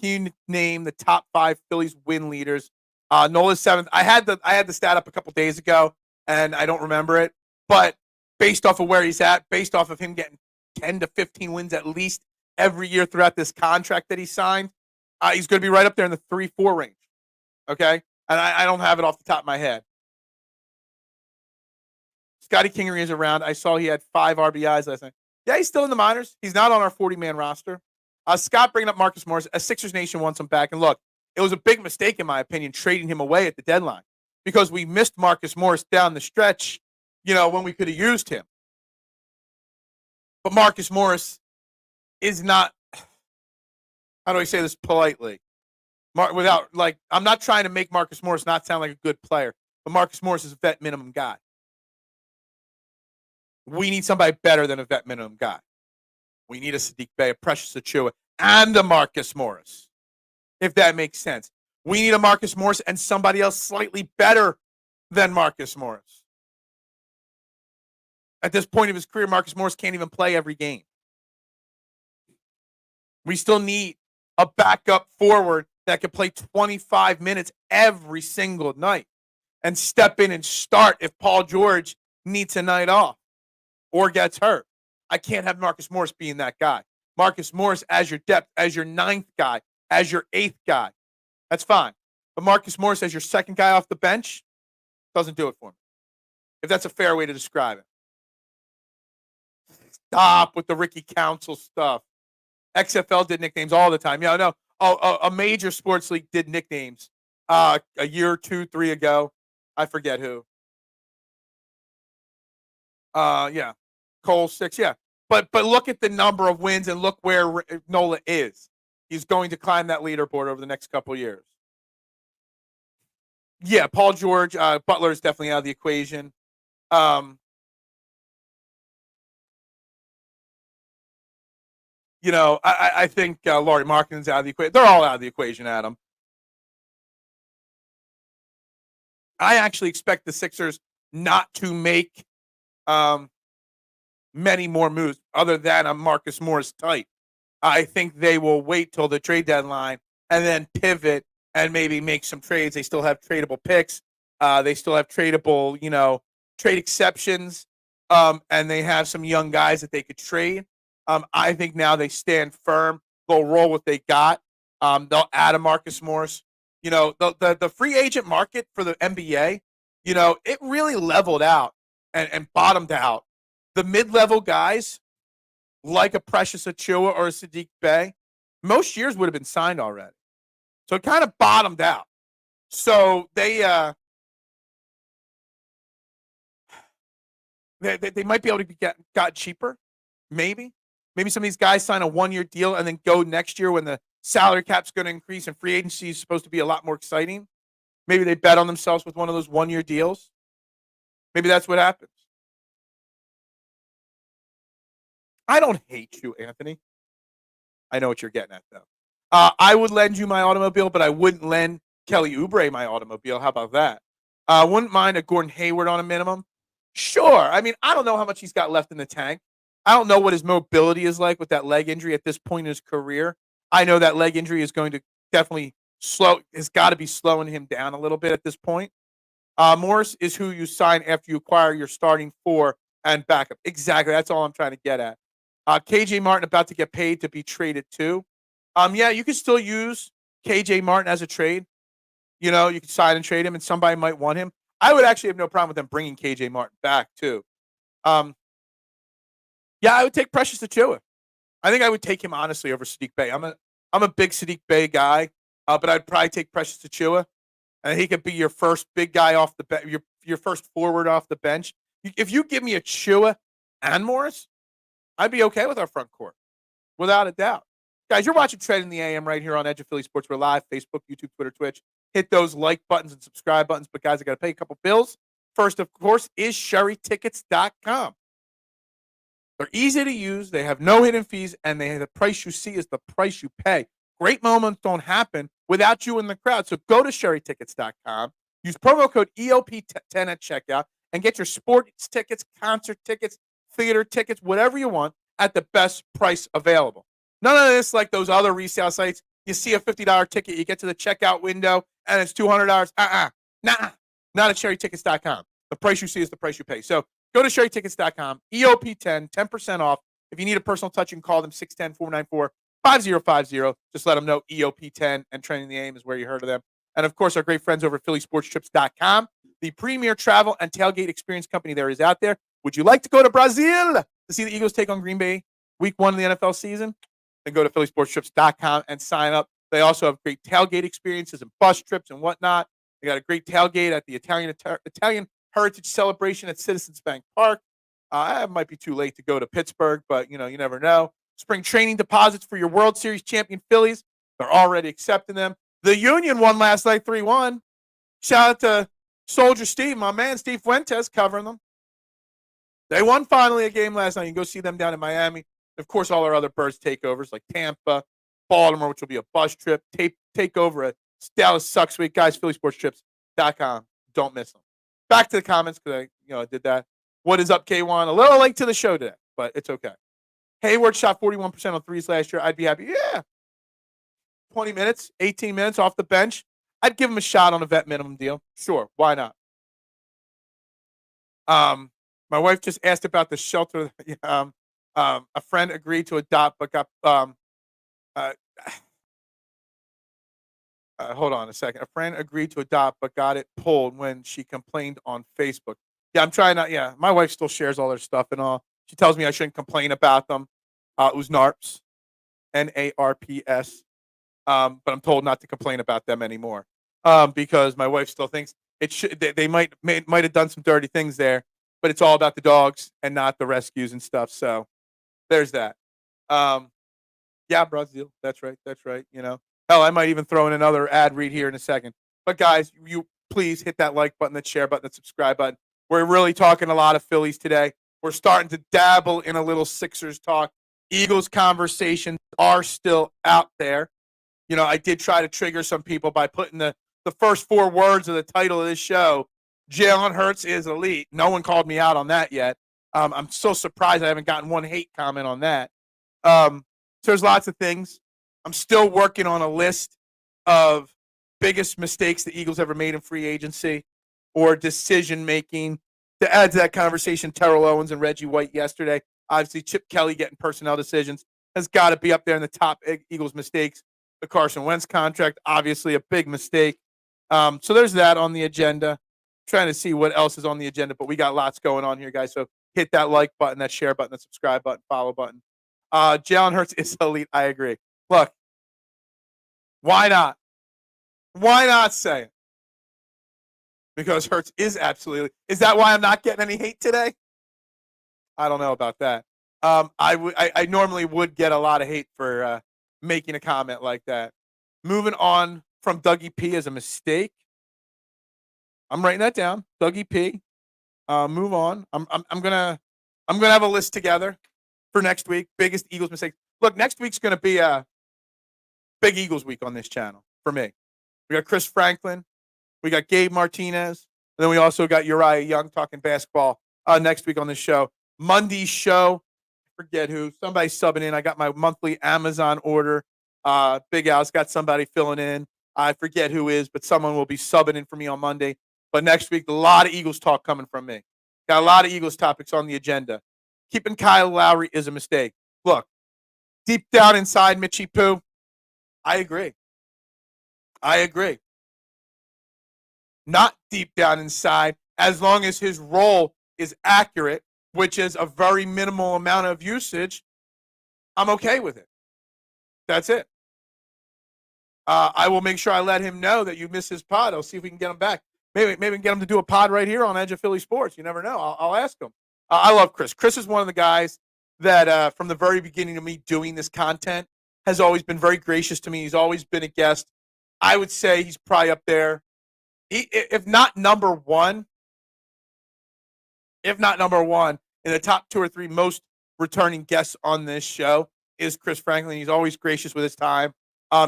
you name the top 5 Phillies win leaders? Nola's 7th. I had the stat up a couple days ago, and I don't remember it. But based off of where he's at, based off of him getting 10 to 15 wins at least every year throughout this contract that he signed, he's going to be right up there in the 3-4 range. Okay? And I don't have it off the top of my head. Scotty Kingery is around. I saw he had 5 RBIs last night. Yeah, he's still in the minors. He's not on our 40-man roster. Scott bringing up Marcus Morris. Sixers Nation wants him back. And look, it was a big mistake, in my opinion, trading him away at the deadline because we missed Marcus Morris down the stretch, when we could have used him. But Marcus Morris is not, how do I say this politely? I'm not trying to make Marcus Morris not sound like a good player, but Marcus Morris is a vet minimum guy. We need somebody better than a vet minimum guy. We need a Saddiq Bey, a Precious Achiuwa, and a Marcus Morris, if that makes sense. We need a Marcus Morris and somebody else slightly better than Marcus Morris. At this point of his career, Marcus Morris can't even play every game. We still need a backup forward that can play 25 minutes every single night and step in and start if Paul George needs a night off or gets hurt. I can't have Marcus Morris being that guy. Marcus Morris as your depth, as your ninth guy, as your eighth guy. That's fine. But Marcus Morris as your second guy off the bench doesn't do it for me. If that's a fair way to describe it. Stop with the Ricky Council stuff. XFL did nicknames all the time. Yeah, I know. A major sports league did nicknames a year, 2, 3 ago. I forget who. Yeah. Cole 6, yeah. But look at the number of wins and look where Nola is. He's going to climb that leaderboard over the next couple of years. Yeah, Paul George, Butler is definitely out of the equation. I think Lowry Markkanen's out of the equation. They're all out of the equation, Adam. I actually expect the Sixers not to make many more moves other than a Marcus Morris type. I think they will wait till the trade deadline and then pivot and maybe make some trades. They still have tradable picks. They still have tradable, trade exceptions. And they have some young guys that they could trade. I think now they stand firm. They'll roll what they got. They'll add a Marcus Morris. The free agent market for the NBA, it really leveled out and bottomed out. The mid-level guys, like a Precious Achiuwa or a Saddiq Bey, most years would have been signed already. So it kind of bottomed out. So they might be able to got cheaper, maybe. Maybe some of these guys sign a 1-year deal and then go next year when the salary cap's going to increase and free agency is supposed to be a lot more exciting. Maybe they bet on themselves with one of those 1-year deals. Maybe that's what happens. I don't hate you, Anthony. I know what you're getting at, though. I would lend you my automobile, but I wouldn't lend Kelly Oubre my automobile. How about that? Wouldn't mind a Gordon Hayward on a minimum. Sure. I mean, I don't know how much he's got left in the tank. I don't know what his mobility is like with that leg injury at this point in his career. I know that leg injury is going to definitely has got to be slowing him down a little bit at this point. Morris is who you sign after you acquire your starting 4 and backup. Exactly. That's all I'm trying to get at. KJ Martin about to get paid to be traded too. Yeah, you could still use KJ Martin as a trade. You could sign and trade him and somebody might want him. I would actually have no problem with them bringing KJ Martin back too. Yeah, I would take Precious Achiuwa. I think I would take him honestly over Saddiq Bey. I'm a big Saddiq Bey guy, but I'd probably take Precious Achiuwa, and he could be your first big guy off the bench, your first forward off the bench. If you give me Achiuwa and Morris, I'd be okay with our front court, without a doubt. Guys, you're watching Trend in the AM right here on Edge of Philly Sports. We're live, Facebook, YouTube, Twitter, Twitch. Hit those like buttons and subscribe buttons. But, guys, I got to pay a couple bills. First, of course, is SherryTickets.com. They're easy to use. They have no hidden fees, and the price you see is the price you pay. Great moments don't happen without you in the crowd. So go to SherryTickets.com. Use promo code EOP10 at checkout and get your sports tickets, concert tickets, theater tickets, whatever you want at the best price available. None of this like those other resale sites. You see a $50 ticket, you get to the checkout window, and it's $200. Nah, not at SherryTickets.com. The price you see is the price you pay. So go to SherryTickets.com, EOP10, 10% off. If you need a personal touch, you can call them 610-494-5050. Just let them know EOP10 and Trending the AM is where you heard of them. And, of course, our great friends over at PhillySportsTrips.com, the premier travel and tailgate experience company there is out there. Would you like to go to Brazil to see the Eagles take on Green Bay week 1 of the NFL season? then go to phillysportstrips.com and sign up. They also have great tailgate experiences and bus trips and whatnot. They got a great tailgate at the Italian Heritage Celebration at Citizens Bank Park. It might be too late to go to Pittsburgh, but, you never know. Spring training deposits for your World Series champion Phillies. They're already accepting them. The Union won last night 3-1. Shout out to Soldier Steve, my man, Steve Fuentes, covering them. They won finally a game last night. You can go see them down in Miami. Of course, all our other Birds takeovers like Tampa, Baltimore, which will be a bus trip. Takeover at Dallas Sucks Week. Guys, phillysportstrips.com. Don't miss them. Back to the comments because I did that. What is up, K1? A little late to the show today, but it's okay. Hayward shot 41% on threes last year. I'd be happy. Yeah. 20 minutes, 18 minutes off the bench. I'd give him a shot on a vet minimum deal. Sure. Why not? My wife just asked about the shelter. A friend agreed to adopt, but got hold on a second. A friend agreed to adopt, but got it pulled when she complained on Facebook. Yeah, I'm trying not. Yeah, my wife still shares all their stuff and all. She tells me I shouldn't complain about them. It was NARPs, NARPS. But I'm told not to complain about them anymore because my wife still thinks it should. They might have done some dirty things there, but it's all about the dogs and not the rescues and stuff. So there's that. Yeah, Brazil. That's right. Hell, I might even throw in another ad read here in a second. But guys, you please hit that like button, that share button, that subscribe button. We're really talking a lot of Phillies today. We're starting to dabble in a little Sixers talk. Eagles conversations are still out there. I did try to trigger some people by putting the first 4 words of the title of this show. Jalen Hurts is elite. No one called me out on that yet. I'm so surprised I haven't gotten one hate comment on that. So there's lots of things. I'm still working on a list of biggest mistakes the Eagles ever made in free agency or decision making. To add to that conversation, Terrell Owens and Reggie White yesterday. Obviously, Chip Kelly getting personnel decisions has got to be up there in the top Eagles mistakes. The Carson Wentz contract, obviously a big mistake. So there's that on the agenda. Trying to see what else is on the agenda, but we got lots going on here, guys. So hit that like button, that share button, that subscribe button, follow button. Jalen Hurts is elite. I agree. Look, why not? Why not say it? Because Hurts is absolutely. Is that why I'm not getting any hate today? I don't know about that. I normally would get a lot of hate for making a comment like that. Moving on from Dougie P as a mistake. I'm writing that down. Dougie P. Move on. I'm gonna have a list together for next week. Biggest Eagles mistakes. Look, next week's gonna be a big Eagles week on this channel for me. We got Chris Franklin. We got Gabe Martinez. And then we also got Uriah Young talking basketball next week on this show. Monday's show. Forget who. Somebody subbing in. I got my monthly Amazon order. Big Al's got somebody filling in. I forget who is, but someone will be subbing in for me on Monday. But next week, a lot of Eagles talk coming from me. Got a lot of Eagles topics on the agenda. Keeping Kyle Lowry is a mistake. Look, deep down inside, Mitchie Poo, I agree. Not deep down inside, as long as his role is accurate, which is a very minimal amount of usage, I'm okay with it. That's it. I will make sure I let him know that you miss his pod. I'll see if we can get him back. Maybe we can get him to do a pod right here on Edge of Philly Sports. You never know. I'll ask him. I love Chris. Chris is one of the guys that from the very beginning of me doing this content has always been very gracious to me. He's always been a guest. I would say he's probably up there. If not number one, in the top 2 or 3 most returning guests on this show is Chris Franklin. He's always gracious with his time.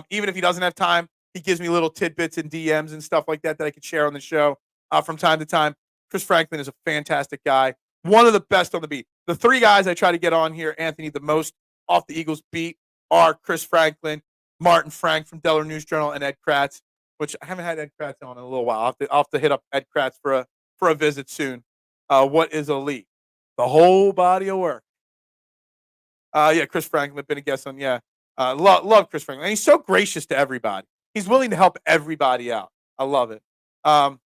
Even if he doesn't have time, he gives me little tidbits and DMs and stuff like that I could share on the show from time to time. Chris Franklin is a fantastic guy. One of the best on the beat. The 3 guys I try to get on here, Anthony, the most off the Eagles beat are Chris Franklin, Martin Frank from Delaware News Journal, and Ed Kratz, which I haven't had Ed Kratz on in a little while. I'll have to hit up Ed Kratz for a visit soon. What is elite? The whole body of work. Yeah, Chris Franklin, been a guest on, yeah. Love Chris Franklin. And he's so gracious to everybody. He's willing to help everybody out. I love it. But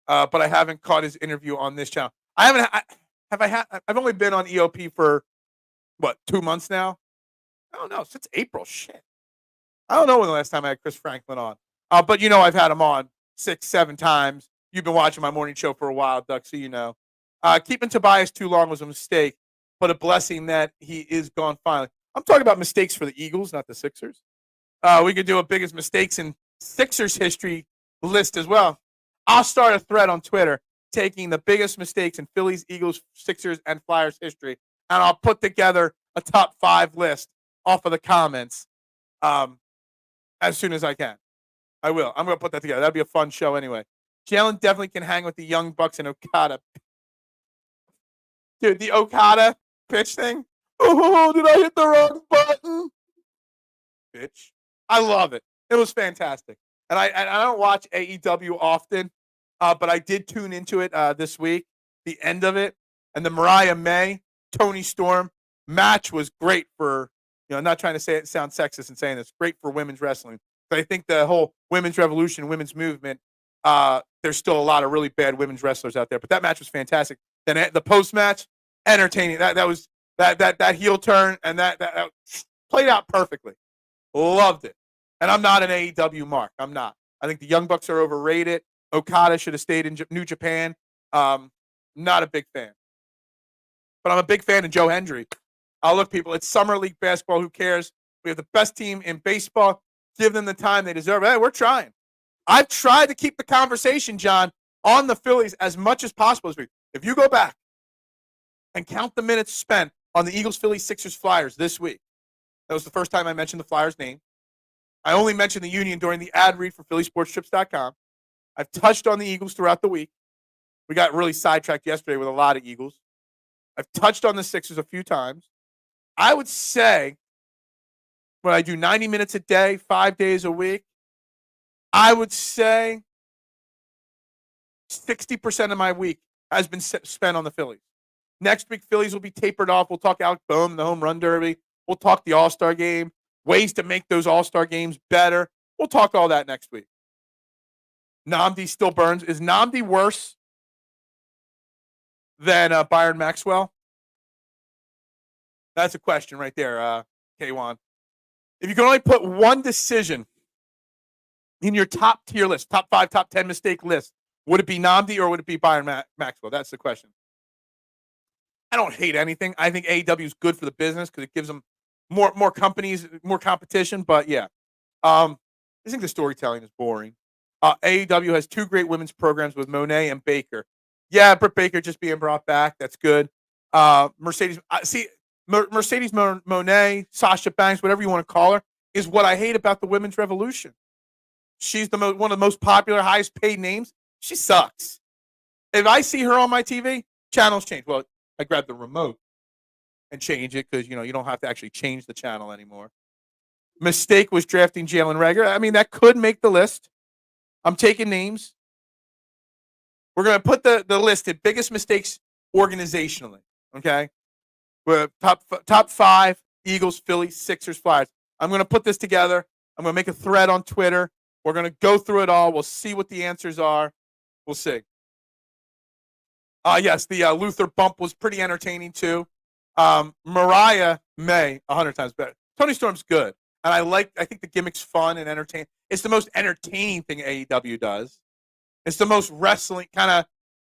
I haven't caught his interview on this channel. I've only been on EOP for 2 months now. I don't know, since April. Shit. I don't know when the last time I had Chris Franklin on. But I've had him on 6, 7 times. You've been watching my morning show for a while, Duck, so you know. Keeping Tobias too long was a mistake, but a blessing that he is gone finally. I'm talking about mistakes for the Eagles, not the Sixers. We could do a biggest mistakes in Sixers history list as well. I'll start a thread on Twitter taking the biggest mistakes in Phillies, Eagles, Sixers, and Flyers history, and I'll put together a top 5 list off of the comments as soon as I can. I will. I'm going to put that together. That'd be a fun show anyway. Jalen definitely can hang with the Young Bucks and Okada. Dude, the Okada pitch thing. Oh, did I hit the wrong button? Bitch. I love it. It was fantastic. And I don't watch AEW often, but I did tune into it this week, the end of it. And the Mariah May, Tony Storm match was great for, I'm not trying to say it sound sexist and saying this, great for women's wrestling. But I think the whole women's revolution, women's movement, there's still a lot of really bad women's wrestlers out there. But that match was fantastic. Then the post match, entertaining. That was that heel turn and that played out perfectly. Loved it. And I'm not an AEW mark. I'm not. I think the Young Bucks are overrated. Okada should have stayed in New Japan. Not a big fan. But I'm a big fan of Joe Hendry. Look, people, it's Summer League basketball. Who cares? We have the best team in baseball. Give them the time they deserve. Hey, we're trying. I've tried to keep the conversation, John, on the Phillies as much as possible this week. If you go back and count the minutes spent on the Eagles, Phillies, Sixers, Flyers this week, that was the first time I mentioned the Flyers' name. I only mentioned the Union during the ad read for PhillySportsTrips.com. I've touched on the Eagles throughout the week. We got really sidetracked yesterday with a lot of Eagles. I've touched on the Sixers a few times. I would say when I do 90 minutes a day, 5 days a week, I would say 60% of my week has been spent on the Phillies. Next week, Phillies will be tapered off. We'll talk Alec Boehm, the home run derby. We'll talk the All-Star game, ways to make those All-Star games better. We'll talk all that next week. Nnamdi still burns. Is Nnamdi worse than Byron Maxwell? That's a question right there, K1. If you can only put one decision in your top tier list, top 5, top 10 mistake list, would it be Nnamdi or would it be Byron Maxwell? That's the question. I don't hate anything. I think AEW is good for the business because it gives them more companies, more competition. But yeah, I think the storytelling is boring. AEW has 2 great women's programs with Monet and Baker. Yeah, Britt Baker just being brought back. That's good. Mercedes Monet, Sasha Banks, whatever you want to call her, is what I hate about the women's revolution. She's one of the most popular, highest paid names. She sucks. If I see her on my TV, channels change. Well, I grab the remote and change it because, you don't have to actually change the channel anymore. Mistake was drafting Jalen Reagor. I mean, that could make the list. I'm taking names. We're going to put the list at biggest mistakes organizationally, okay? We're top 5, Eagles, Phillies, Sixers, Flyers. I'm going to put this together. I'm going to make a thread on Twitter. We're going to go through it all. We'll see what the answers are. We'll see. Yes, the Luther bump was pretty entertaining too. Mariah May, 100 times better. Tony Storm's good. And I think the gimmick's fun and entertaining. It's the most entertaining thing AEW does. It's the most wrestling kind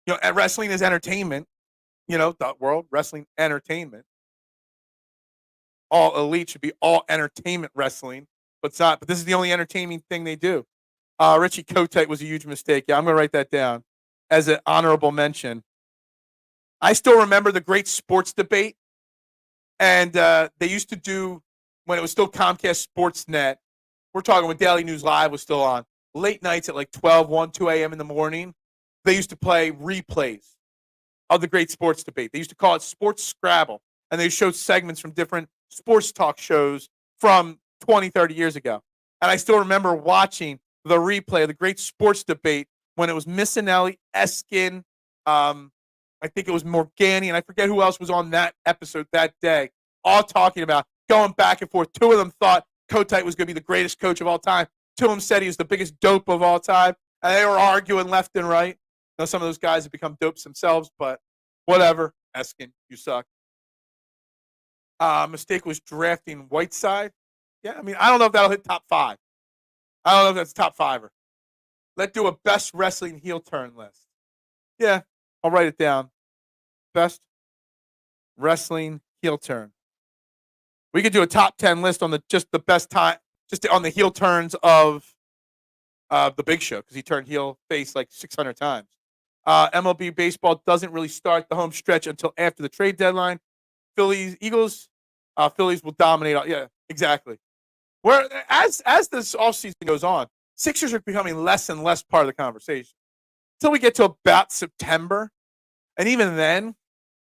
of, wrestling is entertainment. The world, wrestling entertainment. All Elite should be all entertainment wrestling, but it's not. But this is the only entertaining thing they do. Richie Kotite was a huge mistake. Yeah, I'm going to write that down as an honorable mention. I still remember the great sports debate. And they used to do, when it was still Comcast Sportsnet, we're talking when Daily News Live was still on, late nights at like 12, 1, 2 a.m. in the morning, they used to play replays of the great sports debate. They used to call it Sports Scrabble. And they showed segments from different sports talk shows from 20, 30 years ago. And I still remember watching the replay of the great sports debate when it was Missinelli, Eskin, I think it was Morgani, and I forget who else was on that episode that day, all talking about going back and forth. 2 of them thought Kotite was going to be the greatest coach of all time. 2 of them said he was the biggest dope of all time. And they were arguing left and right. Some of those guys have become dopes themselves, but whatever. Eskin, you suck. Mistake was drafting Whiteside. Yeah, I mean, I don't know if that'll hit top 5. I don't know if that's top 5er. Let's do a best wrestling heel turn list. Yeah, I'll write it down. Best wrestling heel turn. We could do a top 10 list on the best time, just on the heel turns of the Big Show, because he turned heel face like 600 times. MLB baseball doesn't really start the home stretch until after the trade deadline. Phillies will dominate. Yeah, exactly. Where as this offseason goes on, Sixers are becoming less and less part of the conversation until we get to about September, and even then,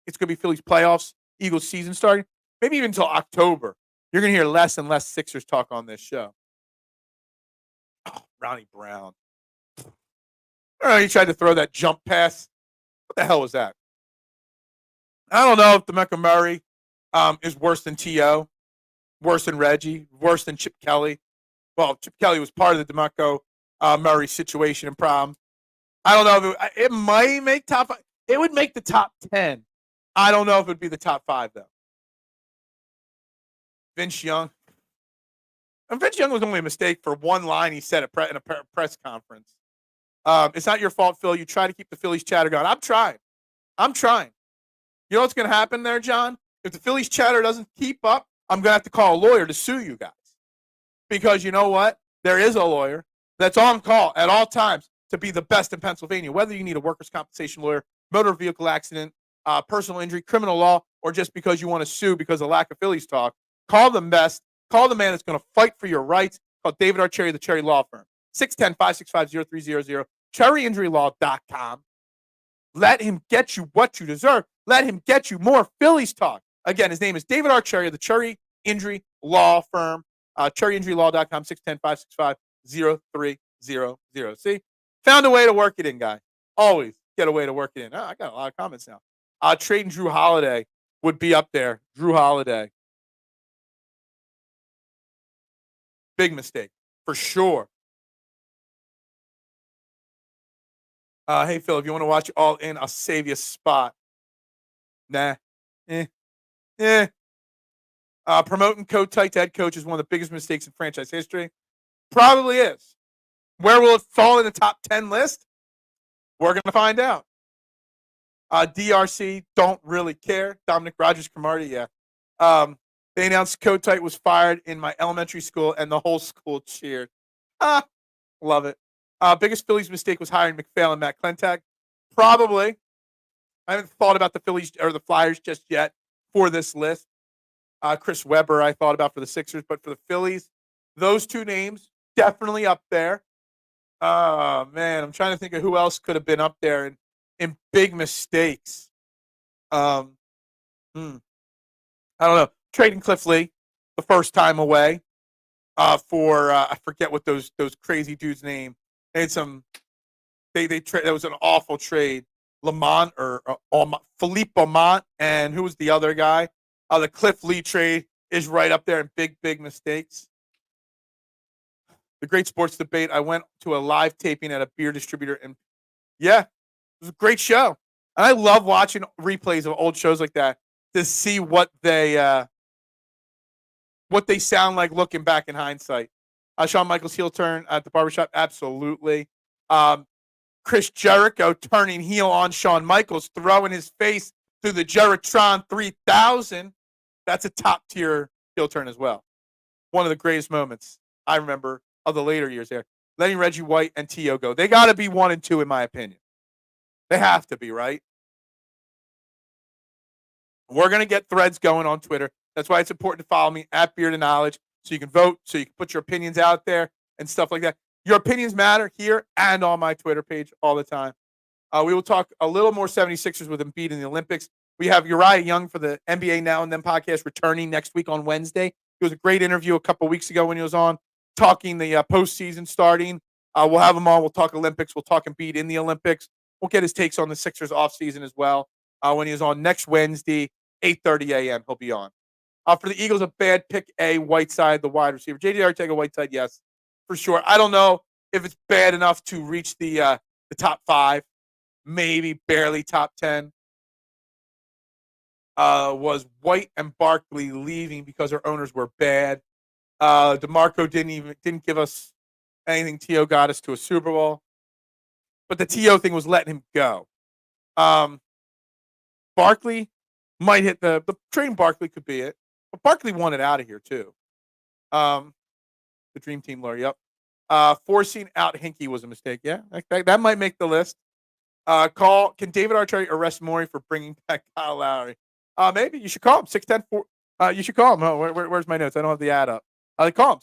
it's going to be Phillies playoffs, Eagles season starting, maybe even until October. You're going to hear less and less Sixers talk on this show. Oh, Ronnie Brown. He tried to throw that jump pass. What the hell was that? I don't know if DeMeco Murray is worse than T.O., worse than Reggie, worse than Chip Kelly. Well, Chip Kelly was part of the DeMeco Murray situation and problem. I don't know if it might make top 5. It would make the top 10. I don't know if it would be the top 5, though. Vince Young. And Vince Young was only a mistake for one line he said in a press conference. It's not your fault, Phil. You try to keep the Phillies chatter going. I'm trying. You know what's going to happen there, John? If the Phillies chatter doesn't keep up, I'm going to have to call a lawyer to sue you guys. Because you know what? There is a lawyer that's on call at all times to be the best in Pennsylvania, whether you need a workers' compensation lawyer, motor vehicle accident, personal injury, criminal law, or just because you want to sue because of lack of Phillies talk. Call them best. Call the man that's going to fight for your rights. Called David R. Cherry, the Cherry Law Firm. 610-565-0300. CherryInjuryLaw.com. Let him get you what you deserve. Let him get you more Phillies talk. Again, his name is David R. Cherry, the Cherry Injury Law Firm. CherryInjuryLaw.com, 610-565-0300. See? Found a way to work it in, guy. Always get a way to work it in. Oh, I got a lot of comments now. Trading Drew Holiday would be up there. Drew Holiday. Big mistake, for sure. Hey, Phil, if you want to watch All In, I'll save you a spot. Nah. Promoting Kotite to head coach is one of the biggest mistakes in franchise history. Probably is. Where will it fall in the top 10 list? We're going to find out. DRC, don't really care. Dominic Rogers Camardi, yeah. They announced Kotite was fired in my elementary school, and the whole school cheered. Love it. Biggest Phillies mistake was hiring McPhail and Matt Klentak. Probably. I haven't thought about the Phillies or the Flyers just yet for this list. Chris Webber, I thought about for the Sixers, but for the Phillies, those two names definitely up there. Oh, man, I'm trying to think of who else could have been up there in big mistakes. I don't know. Trading Cliff Lee the first time away for I forget what those crazy dudes' name. They had some. That was an awful trade. Lamont or Philippe Lamont, and who was the other guy? The Cliff Lee trade is right up there in big mistakes. The great sports debate. I went to a live taping at a beer distributor, and yeah, it was a great show. And I love watching replays of old shows like that to see what they sound like looking back in hindsight. Shawn Michaels heel turn at the barbershop, absolutely. Chris Jericho turning heel on Shawn Michaels, throwing his face through the Jeritron 3000. That's a top-tier heel turn as well. One of the greatest moments I remember of the later years there. Letting Reggie White and T.O. go. They got to be 1 and 2, in my opinion. They have to be, right? We're going to get threads going on Twitter. That's why it's important to follow me at Beard of Knowledge so you can vote, so you can put your opinions out there and stuff like that. Your opinions matter here and on my Twitter page all the time. We will talk a little more 76ers with Embiid in the Olympics. We have Uriah Young for the NBA Now and Then podcast returning next week on Wednesday. It was a great interview a couple weeks ago when he was on talking the postseason starting. We'll have him on. We'll talk Olympics. We'll talk Embiid in the Olympics. We'll get his takes on the Sixers offseason as well. When he is on next Wednesday, 8:30 a.m., he'll be on. For the Eagles, a bad pick, Whiteside, the wide receiver. J.D. Arcega-Whiteside, yes, for sure. I don't know if it's bad enough to reach the top 5, maybe barely top 10. was White and Barkley leaving because their owners were bad. DeMarco didn't give us anything. T.O. got us to a Super Bowl, but the T.O. thing was letting him go. Barkley might hit the trading Barkley could be it, but Barkley wanted out of here too. The dream team lawyer, yep. Forcing out Hinkie was a mistake. Yeah, that might make the list. Can David Archer arrest Morey for bringing back Kyle Lowry? Maybe you should call him 610. You should call him. Oh, where's my notes? I don't have the ad up. Call him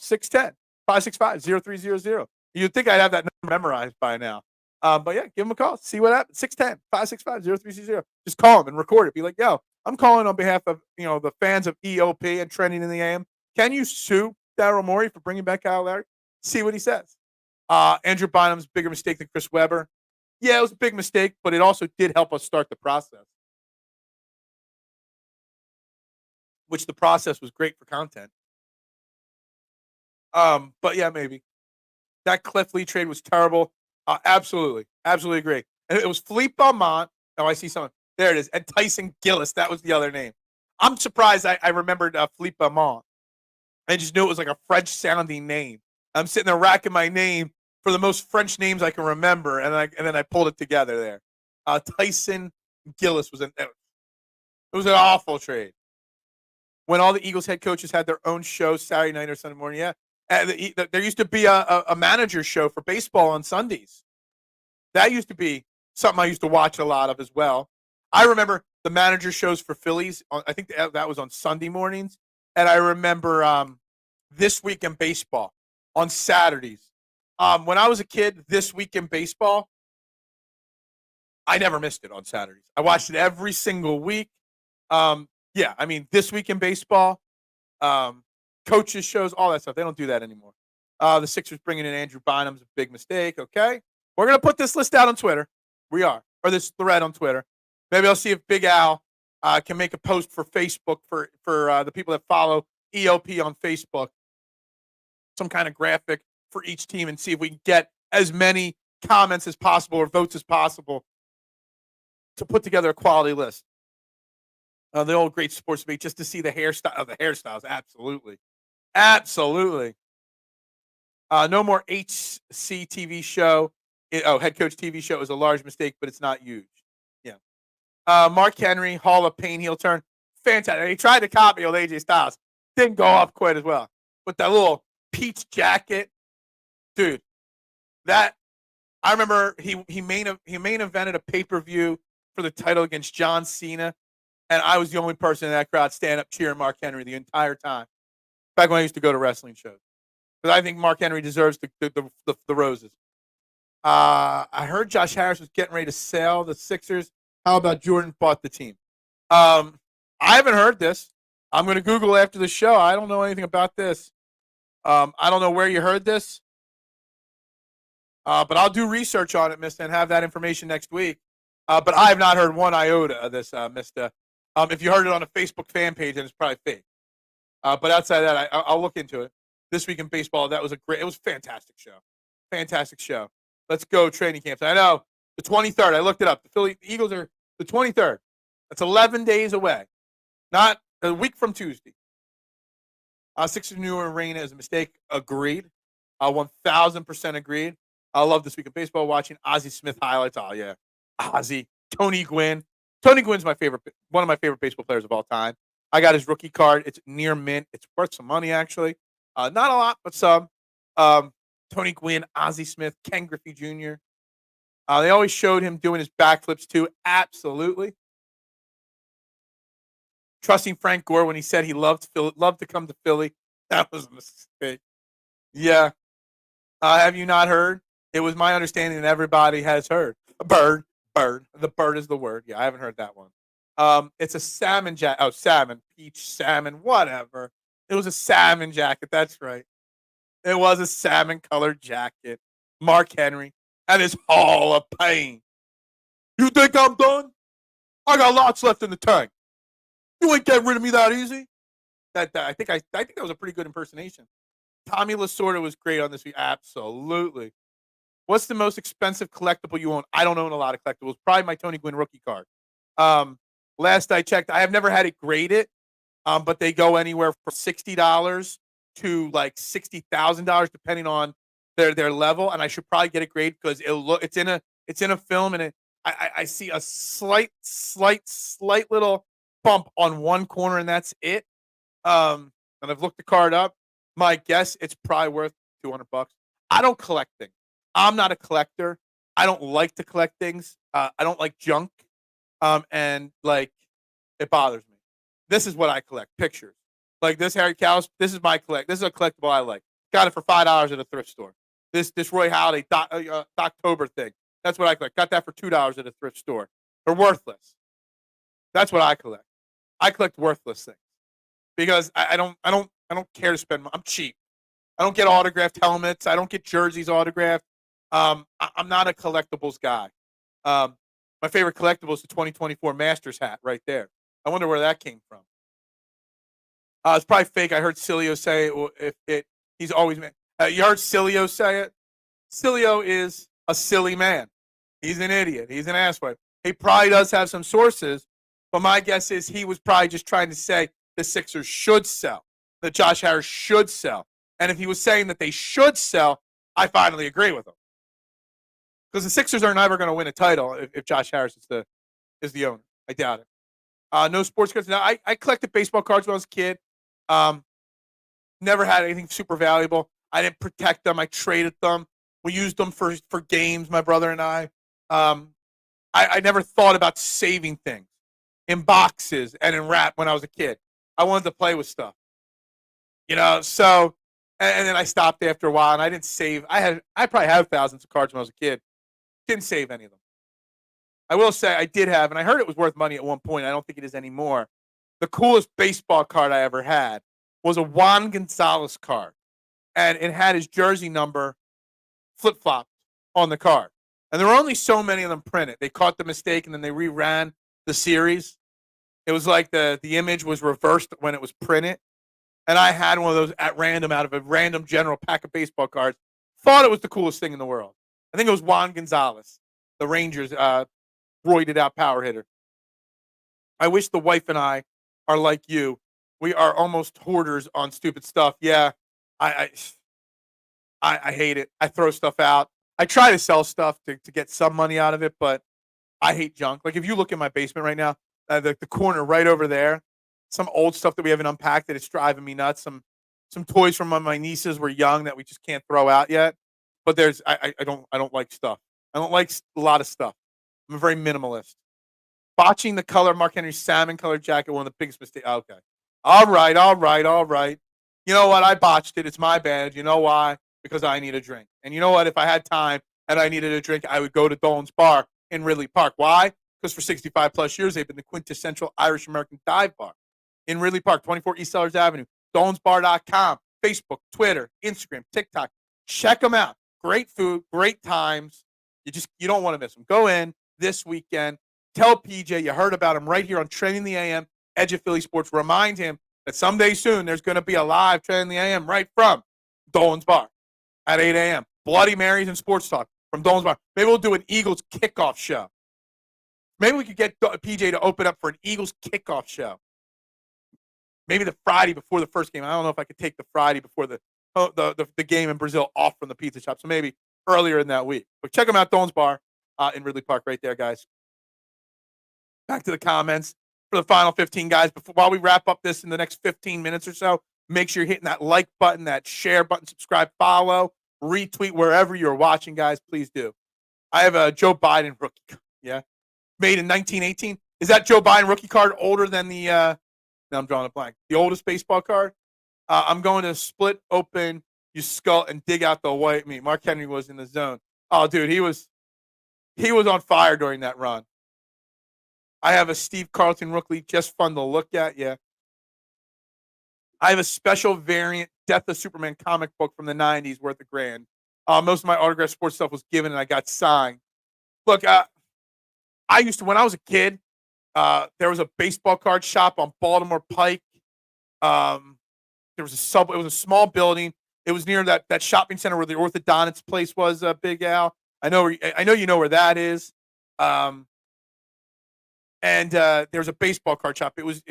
610-565-0300. You'd think I'd have that number memorized by now. But yeah, give him a call. See what happens. 610-565-0300. Just call him and record it. Be like, yo, I'm calling on behalf of the fans of EOP and Trending in the AM. Can you sue Daryl Morey for bringing back Kyle Lowry? See what he says. Andrew Bynum's bigger mistake than Chris Webber. Yeah, it was a big mistake, but it also did help us start the process. Which the process was great for content. But yeah, maybe. That Cliff Lee trade was terrible. Absolutely agree. And it was Philippe Beaumont. Oh, I see someone. There it is. And Tyson Gillis. That was the other name. I'm surprised I remembered Philippe Beaumont. I just knew it was like a French-sounding name. I'm sitting there racking my name for the most French names I can remember, and then I pulled it together there. Tyson Gillis it was an awful trade. When all the Eagles head coaches had their own show Saturday night or Sunday morning, yeah. There used to be a manager show for baseball on Sundays. That used to be something I used to watch a lot of as well. I remember the manager shows for Phillies. I think that was on Sunday mornings. And I remember This Week in Baseball on Saturdays. When I was a kid, This Week in Baseball, I never missed it on Saturdays. I watched it every single week. Yeah, I mean, This Week in Baseball, coaches shows, all that stuff. They don't do that anymore. The Sixers bringing in Andrew Bynum's a big mistake. Okay, we're gonna put this list out on Twitter. We are, or this thread on Twitter. Maybe I'll see if Big Al can make a post for Facebook for the people that follow EOP on Facebook. Some kind of graphic for each team and see if we can get as many comments as possible or votes as possible to put together a quality list. The old great sports debate just to see the hairstyles. Absolutely. No more HC show. Head coach TV show is a large mistake, but it's not huge. Yeah. Mark Henry, Hall of Pain heel turn. Fantastic. He tried to copy old AJ Styles. Didn't go off quite as well. With that little peach jacket. Dude, that I remember he main evented a pay-per-view for the title against John Cena. And I was the only person in that crowd stand up cheering Mark Henry the entire time. Back when I used to go to wrestling shows. Because I think Mark Henry deserves the roses. I heard Josh Harris was getting ready to sell the Sixers. How about Jordan bought the team? I haven't heard this. I'm going to Google after the show. I don't know anything about this. I don't know where you heard this. But I'll do research on it, Mista, and have that information next week. But I have not heard one iota of this, Mista. If you heard it on a Facebook fan page, then it's probably fake. But outside of that, I'll look into it. This Week in Baseball, it was a fantastic show. Fantastic show. Let's go training camps. I know, the 23rd, I looked it up. The Eagles are the 23rd. That's 11 days away. Not a week from Tuesday. Sixers New Arena is a mistake. Agreed. 1,000% agreed. I love This Week in Baseball watching Ozzie Smith highlights. Oh, yeah. Ozzie. Tony Gwynn. Tony Gwynn's one of my favorite baseball players of all time. I got his rookie card. It's near mint. It's worth some money, actually. Not a lot, but some. Tony Gwynn, Ozzie Smith, Ken Griffey Jr. They always showed him doing his backflips, too. Absolutely. Trusting Frank Gore when he said he loved to come to Philly. That was a mistake. Yeah. Have you not heard? It was my understanding that everybody has heard. A bird. The bird is the word. Yeah, I haven't heard that one. It's a salmon jacket. Oh, salmon, peach, salmon, whatever. It was a salmon jacket. That's right. It was a salmon-colored jacket. Mark Henry and his Hall of Pain. You think I'm done? I got lots left in the tank. You ain't getting rid of me that easy. I think that was a pretty good impersonation. Tommy Lasorda was great on this week. Absolutely. What's the most expensive collectible you own? I don't own a lot of collectibles. Probably my Tony Gwynn rookie card. Last I checked, I have never had it graded, but they go anywhere from $60 to like $60,000 depending on their level. And I should probably get it graded because it's in a film, and I see a slight little bump on one corner, and that's it. And I've looked the card up. My guess, it's probably worth $200. I don't collect things. I'm not a collector. I don't like to collect things. I don't like junk. And like it bothers me. This is what I collect: pictures. Like this Harry Cows. This is my collect. This is a collectible I like. Got it for $5 at a thrift store. This Roy Halladay October thing. That's what I collect. Got that for $2 at a thrift store. They're worthless. That's what I collect. I collect worthless things because I don't care to spend. I'm cheap. I don't get autographed helmets. I don't get jerseys autographed. I'm not a collectibles guy. My favorite collectible is the 2024 Masters hat right there. I wonder where that came from. It's probably fake. I heard Cilio say he's always you heard Cilio say it. Cilio is a silly man. He's an idiot. He's an asswipe. He probably does have some sources, but my guess is he was probably just trying to say the Sixers should sell, that Josh Harris should sell. And if he was saying that they should sell, I finally agree with him. Because the Sixers are never going to win a title if Josh Harris is the owner. I doubt it. No sports cards. Now, I collected baseball cards when I was a kid. Never had anything super valuable. I didn't protect them. I traded them. We used them for games, my brother and I. I never thought about saving things in boxes and in wrap when I was a kid. I wanted to play with stuff. So and then I stopped after a while, and I didn't save. I probably had thousands of cards when I was a kid. Didn't save any of them. I will say I did have, and I heard it was worth money at one point. I don't think it is anymore. The coolest baseball card I ever had was a Juan Gonzalez card, and it had his jersey number flip-flopped on the card. And there were only so many of them printed. They caught the mistake, and then they reran the series. It was like the image was reversed when it was printed. And I had one of those at random out of a random general pack of baseball cards. Thought it was the coolest thing in the world. I think it was Juan Gonzalez, the Rangers roided out power hitter. I wish the wife and I are like you. We are almost hoarders on stupid stuff. Yeah, I hate it. I throw stuff out. I try to sell stuff to get some money out of it, but I hate junk. Like if you look in my basement right now, the corner right over there, some old stuff that we haven't unpacked that it's driving me nuts. Some toys from when my nieces were young that we just can't throw out yet. But I don't like stuff. I don't like a lot of stuff. I'm a very minimalist. Botching the color, Mark Henry's salmon colored jacket, one of the biggest mistakes. Okay. All right. You know what? I botched it. It's my bad. You know why? Because I need a drink. And you know what? If I had time and I needed a drink, I would go to Dolan's Bar in Ridley Park. Why? Because for 65 plus years, they've been the quintessential Irish American dive bar in Ridley Park, 24 East Sellers Avenue, DolansBar.com, Facebook, Twitter, Instagram, TikTok. Check them out. Great food, great times. You don't want to miss them. Go in this weekend. Tell PJ you heard about him right here on Trending the AM, Edge of Philly Sports. Remind him that someday soon there's going to be a live Trending the AM right from Dolan's Bar at 8 a.m. Bloody Marys and Sports Talk from Dolan's Bar. Maybe we'll do an Eagles kickoff show. Maybe we could get PJ to open up for an Eagles kickoff show. Maybe the Friday before the first game. I don't know if I could take the Friday before the game in Brazil off from the pizza shop. So maybe earlier in that week. But check them out, Dolan's Bar in Ridley Park right there, guys. Back to the comments for the final 15 guys. While we wrap up this in the next 15 minutes or so, make sure you're hitting that like button, that share button, subscribe, follow, retweet wherever you're watching, guys. Please do. I have a Joe Biden rookie. Yeah. Made in 1918. Is that Joe Biden rookie card older than the now I'm drawing a blank. The oldest baseball card? I'm going to split open your skull and dig out the white meat. Mark Henry was in the zone. Oh, dude, he was on fire during that run. I have a Steve Carlton rookie, just fun to look at. Yeah. I have a special variant Death of Superman comic book from the 90s worth $1,000. Most of my autographed sports stuff was given and I got signed. Look, I used to, when I was a kid, there was a baseball card shop on Baltimore Pike. There was it was a small building. It was near that shopping center where the orthodontist place was, Big Al. I know you know where that is. and there was a baseball card shop. It was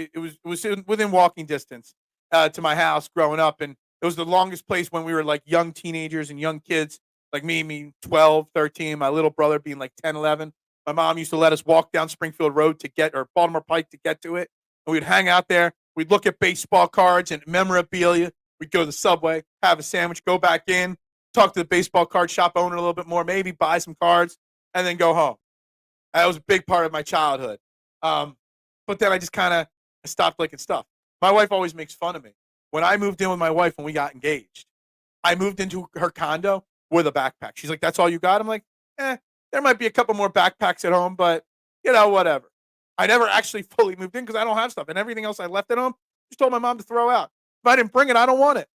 within walking distance to my house growing up, and it was the longest place when we were like young teenagers and young kids, like me 12, 13, my little brother being like 10, 11. My mom used to let us walk down Springfield Road to get, or Baltimore Pike to get to it. And we'd hang out there. We'd look at baseball cards and memorabilia. We'd go to the Subway, have a sandwich, go back in, talk to the baseball card shop owner a little bit more, maybe buy some cards, and then go home. That was a big part of my childhood. But then I just kind of stopped liking stuff. My wife always makes fun of me. When I moved in with my wife when we got engaged, I moved into her condo with a backpack. She's like, "That's all you got?" I'm like, there might be a couple more backpacks at home, but, whatever. I never actually fully moved in because I don't have stuff. And everything else I left at home, just told my mom to throw out. If I didn't bring it, I don't want it.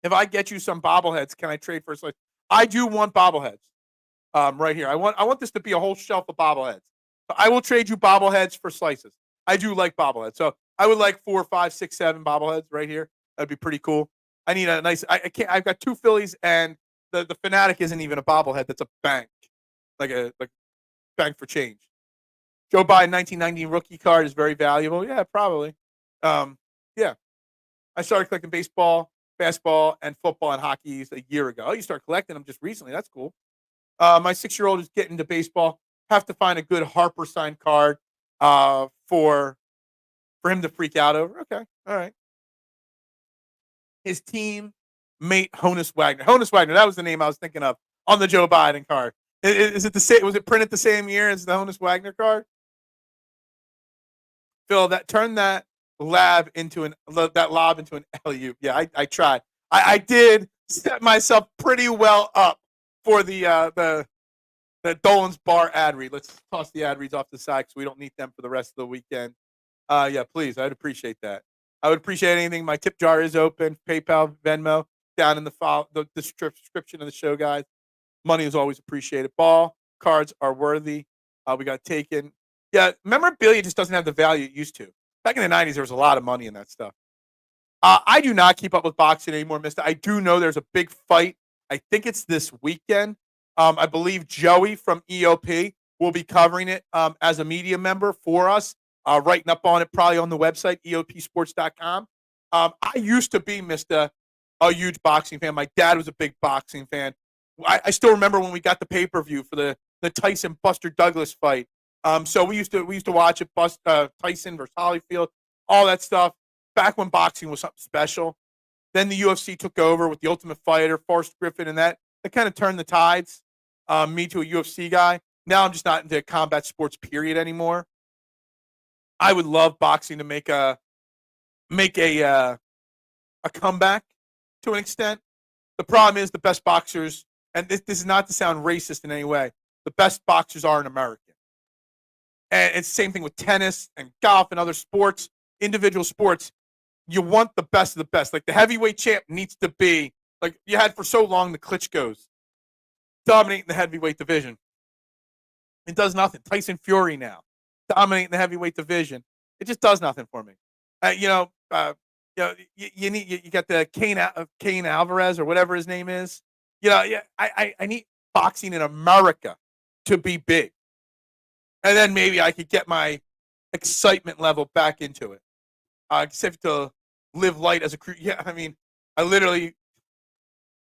If I get you some bobbleheads, can I trade for a slice? I do want bobbleheads right here. I want this to be a whole shelf of bobbleheads. I will trade you bobbleheads for slices. I do like bobbleheads. So I would like 4, 5, 6, 7 bobbleheads right here. That'd be pretty cool. I need a nice. I can't. I've got 2 Phillies, and the Fanatic isn't even a bobblehead. That's a bank, like bank for change. Joe Biden 1990 rookie card is very valuable. Yeah, probably. Yeah, I started collecting baseball, basketball, and football and hockey a year ago. You start collecting them just recently. That's cool. My 6-year-old is getting into baseball. Have to find a good Harper signed card for him to freak out over. Okay, all right. His team mate Honus Wagner. Honus Wagner, that was the name I was thinking of on the Joe Biden card. Is it the same? Was it printed the same year as the Honus Wagner card? Phil, turn that lob into an alley-oop. Yeah, I tried. I did set myself pretty well up for the Dolan's Bar ad read. Let's toss the ad reads off the side because we don't need them for the rest of the weekend. Yeah, please. I'd appreciate that. I would appreciate anything. My tip jar is open. PayPal, Venmo, down in the description of the show, guys. Money is always appreciated. Ball cards are worthy. We got taken. Yeah, memorabilia just doesn't have the value it used to. Back in the 90s, there was a lot of money in that stuff. I do not keep up with boxing anymore, mister. I do know there's a big fight. I think it's this weekend. I believe Joey from EOP will be covering it as a media member for us, writing up on it probably on the website, eopsports.com. I used to be, mister, a huge boxing fan. My dad was a big boxing fan. I still remember when we got the pay-per-view for the Tyson Buster Douglas fight. So we used to watch it, Tyson versus Holyfield, all that stuff. Back when boxing was something special. Then the UFC took over with the Ultimate Fighter, Forrest Griffin, and that kind of turned the tides. Me to a UFC guy. Now I'm just not into combat sports period anymore. I would love boxing to make a comeback to an extent. The problem is the best boxers, and this is not to sound racist in any way, the best boxers aren't American. And it's the same thing with tennis and golf and other sports, individual sports. You want the best of the best. Like the heavyweight champ needs to be, like you had for so long, the Klitschko's dominating the heavyweight division. It does nothing. Tyson Fury now dominating the heavyweight division. It just does nothing for me. You got the Cain Alvarez or whatever his name is. I need boxing in America to be big. And then maybe I could get my excitement level back into it. Except to live light as a crew. Yeah, I mean, I literally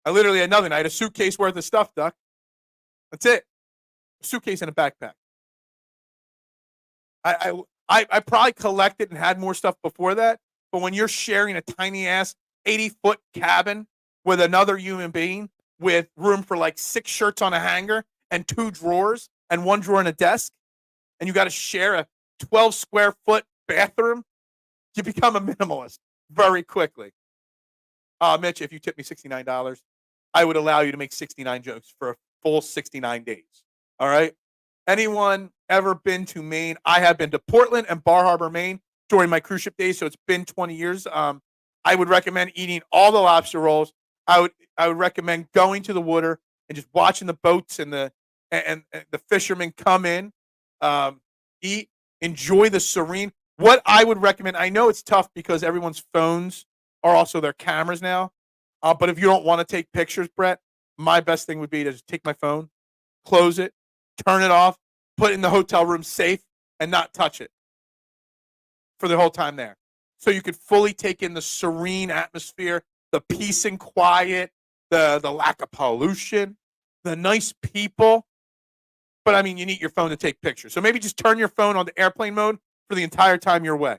had nothing. I had a suitcase worth of stuff, Duck. That's it. A suitcase and a backpack. I probably collected and had more stuff before that. But when you're sharing a tiny ass 80-foot cabin with another human being with room for like 6 shirts on a hanger and 2 drawers and 1 drawer in a desk, and you got to share a 12 square foot bathroom, you become a minimalist very quickly. Mitch, if you tip me $69, I would allow you to make 69 jokes for a full 69 days. All right? Anyone ever been to Maine? I have been to Portland and Bar Harbor, Maine during my cruise ship days, so it's been 20 years. I would recommend eating all the lobster rolls. I would recommend going to the water and just watching the boats and the fishermen come in, eat, enjoy the serene. What I would recommend, I know it's tough because everyone's phones are also their cameras now. But if you don't want to take pictures, Brett, my best thing would be to just take my phone, close it, turn it off, put it in the hotel room safe, and not touch it for the whole time there. So you could fully take in the serene atmosphere, the peace and quiet, the lack of pollution, the nice people. But, I mean, you need your phone to take pictures. So maybe just turn your phone on to airplane mode for the entire time you're away.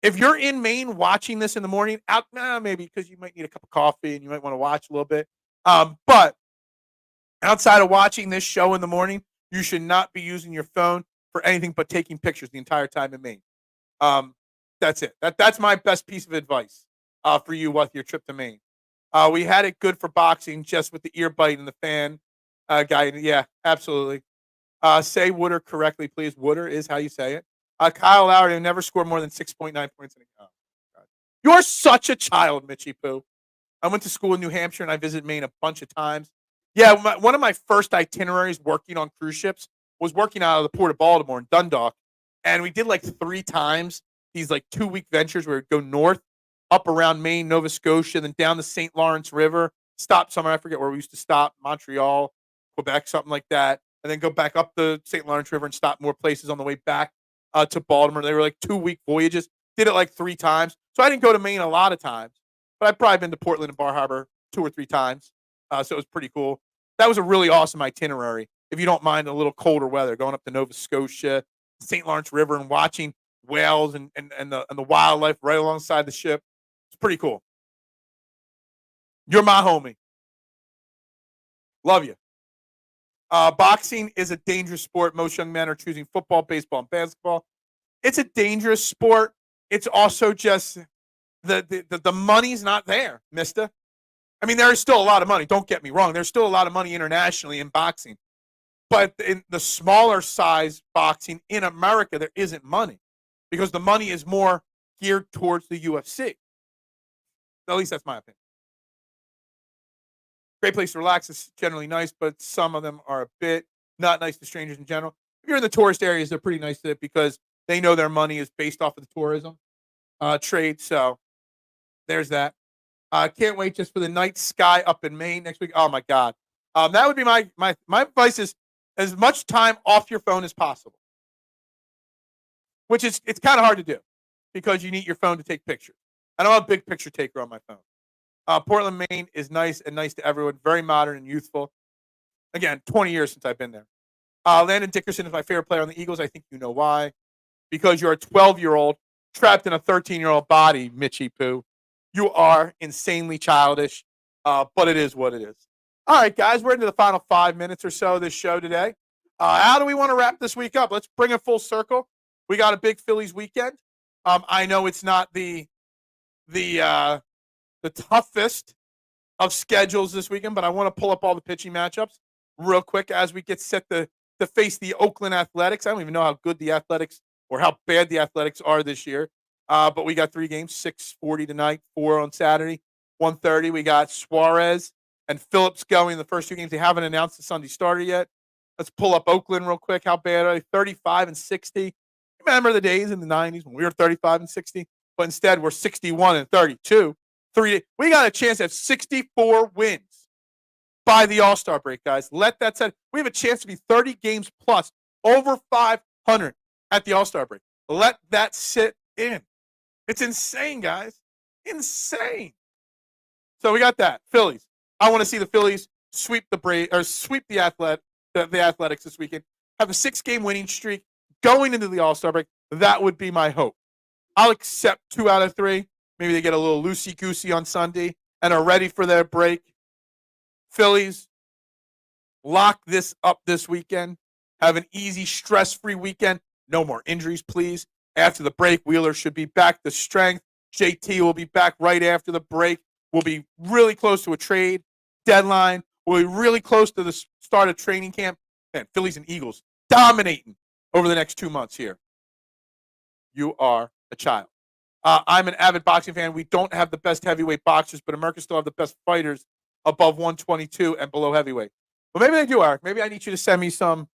If you're in Maine watching this in the morning, maybe because you might need a cup of coffee and you might want to watch a little bit. But outside of watching this show in the morning, you should not be using your phone for anything but taking pictures the entire time in Maine. That's it. That's my best piece of advice for you with your trip to Maine. We had it good for boxing just with the ear bite and the fan guy. Yeah, absolutely. Say Wooder correctly, please. Wooder is how you say it. Kyle Lowry never scored more than 6.9 points in a game. Oh, you're such a child, Mitchie Poo. I went to school in New Hampshire, and I visited Maine a bunch of times. Yeah, one of my first itineraries working on cruise ships was working out of the Port of Baltimore in Dundalk. And we did like 3 times these like 2-week ventures where we'd go north, up around Maine, Nova Scotia, then down the St. Lawrence River, stop somewhere. I forget where we used to stop, Montreal, Quebec, something like that. And then go back up the St. Lawrence River and stop more places on the way back to Baltimore. They were like 2-week voyages. Did it like 3 times. So I didn't go to Maine a lot of times, but I've probably been to Portland and Bar Harbor 2 or 3 times. So it was pretty cool. That was a really awesome itinerary. If you don't mind a little colder weather, going up to Nova Scotia, St. Lawrence River, and watching whales and the wildlife right alongside the ship. It's pretty cool. You're my homie. Love you. Boxing is a dangerous sport. Most young men are choosing football, baseball, and basketball. It's a dangerous sport. It's also just the money's not there, mister. I mean, there is still a lot of money. Don't get me wrong. There's still a lot of money internationally in boxing. But in the smaller size boxing in America, there isn't money because the money is more geared towards the UFC. At least that's my opinion. Great place to relax. It's generally nice, but some of them are a bit not nice to strangers in general. If you're in the tourist areas, they're pretty nice to it because they know their money is based off of the tourism trade. So there's that. Can't wait just for the night sky up in Maine next week. Oh, my God. That would be my advice is as much time off your phone as possible, which is it's kind of hard to do because you need your phone to take pictures. I'm a big picture taker on my phone. Portland, Maine is nice and nice to everyone. Very modern and youthful. Again, 20 years since I've been there. Landon Dickerson is my favorite player on the Eagles. I think you know why. Because you're a 12-year-old trapped in a 13-year-old body, Mitchie Poo. You are insanely childish, but it is what it is. All right, guys, we're into the final 5 minutes or so of this show today. How do we want to wrap this week up? Let's bring it full circle. We got a big Phillies weekend. I know it's not the toughest of schedules this weekend, but I want to pull up all the pitching matchups real quick as we get set to face the Oakland Athletics. I don't even know how good the Athletics or how bad the Athletics are this year. But we got 3 games, 6:40 tonight, 4 on Saturday, 1:30. We got Suarez and Phillips going the first 2 games. They haven't announced the Sunday starter yet. Let's pull up Oakland real quick. How bad are they? 35 and 60. Remember the days in the 90s when we were 35 and 60? But instead, we're 61 and 32. We got a chance at 64 wins by the All-Star break, guys. Let that set. We have a chance to be 30 games plus, over 500 at the All-Star break. Let that sit in. It's insane, guys. Insane. So we got that. Phillies. I want to see the Phillies sweep the Athletics this weekend. Have a 6-game winning streak going into the All-Star break. That would be my hope. I'll accept 2 out of 3. Maybe they get a little loosey-goosey on Sunday and are ready for their break. Phillies, lock this up this weekend. Have an easy, stress-free weekend. No more injuries, please. After the break, Wheeler should be back to strength. JT will be back right after the break. We'll be really close to a trade deadline. We'll be really close to the start of training camp. Man, Phillies and Eagles dominating over the next 2 months here. You are a child. I'm an avid boxing fan. We don't have the best heavyweight boxers, but America still have the best fighters above 122 and below heavyweight. But maybe they do, Eric. Maybe I need you to send me some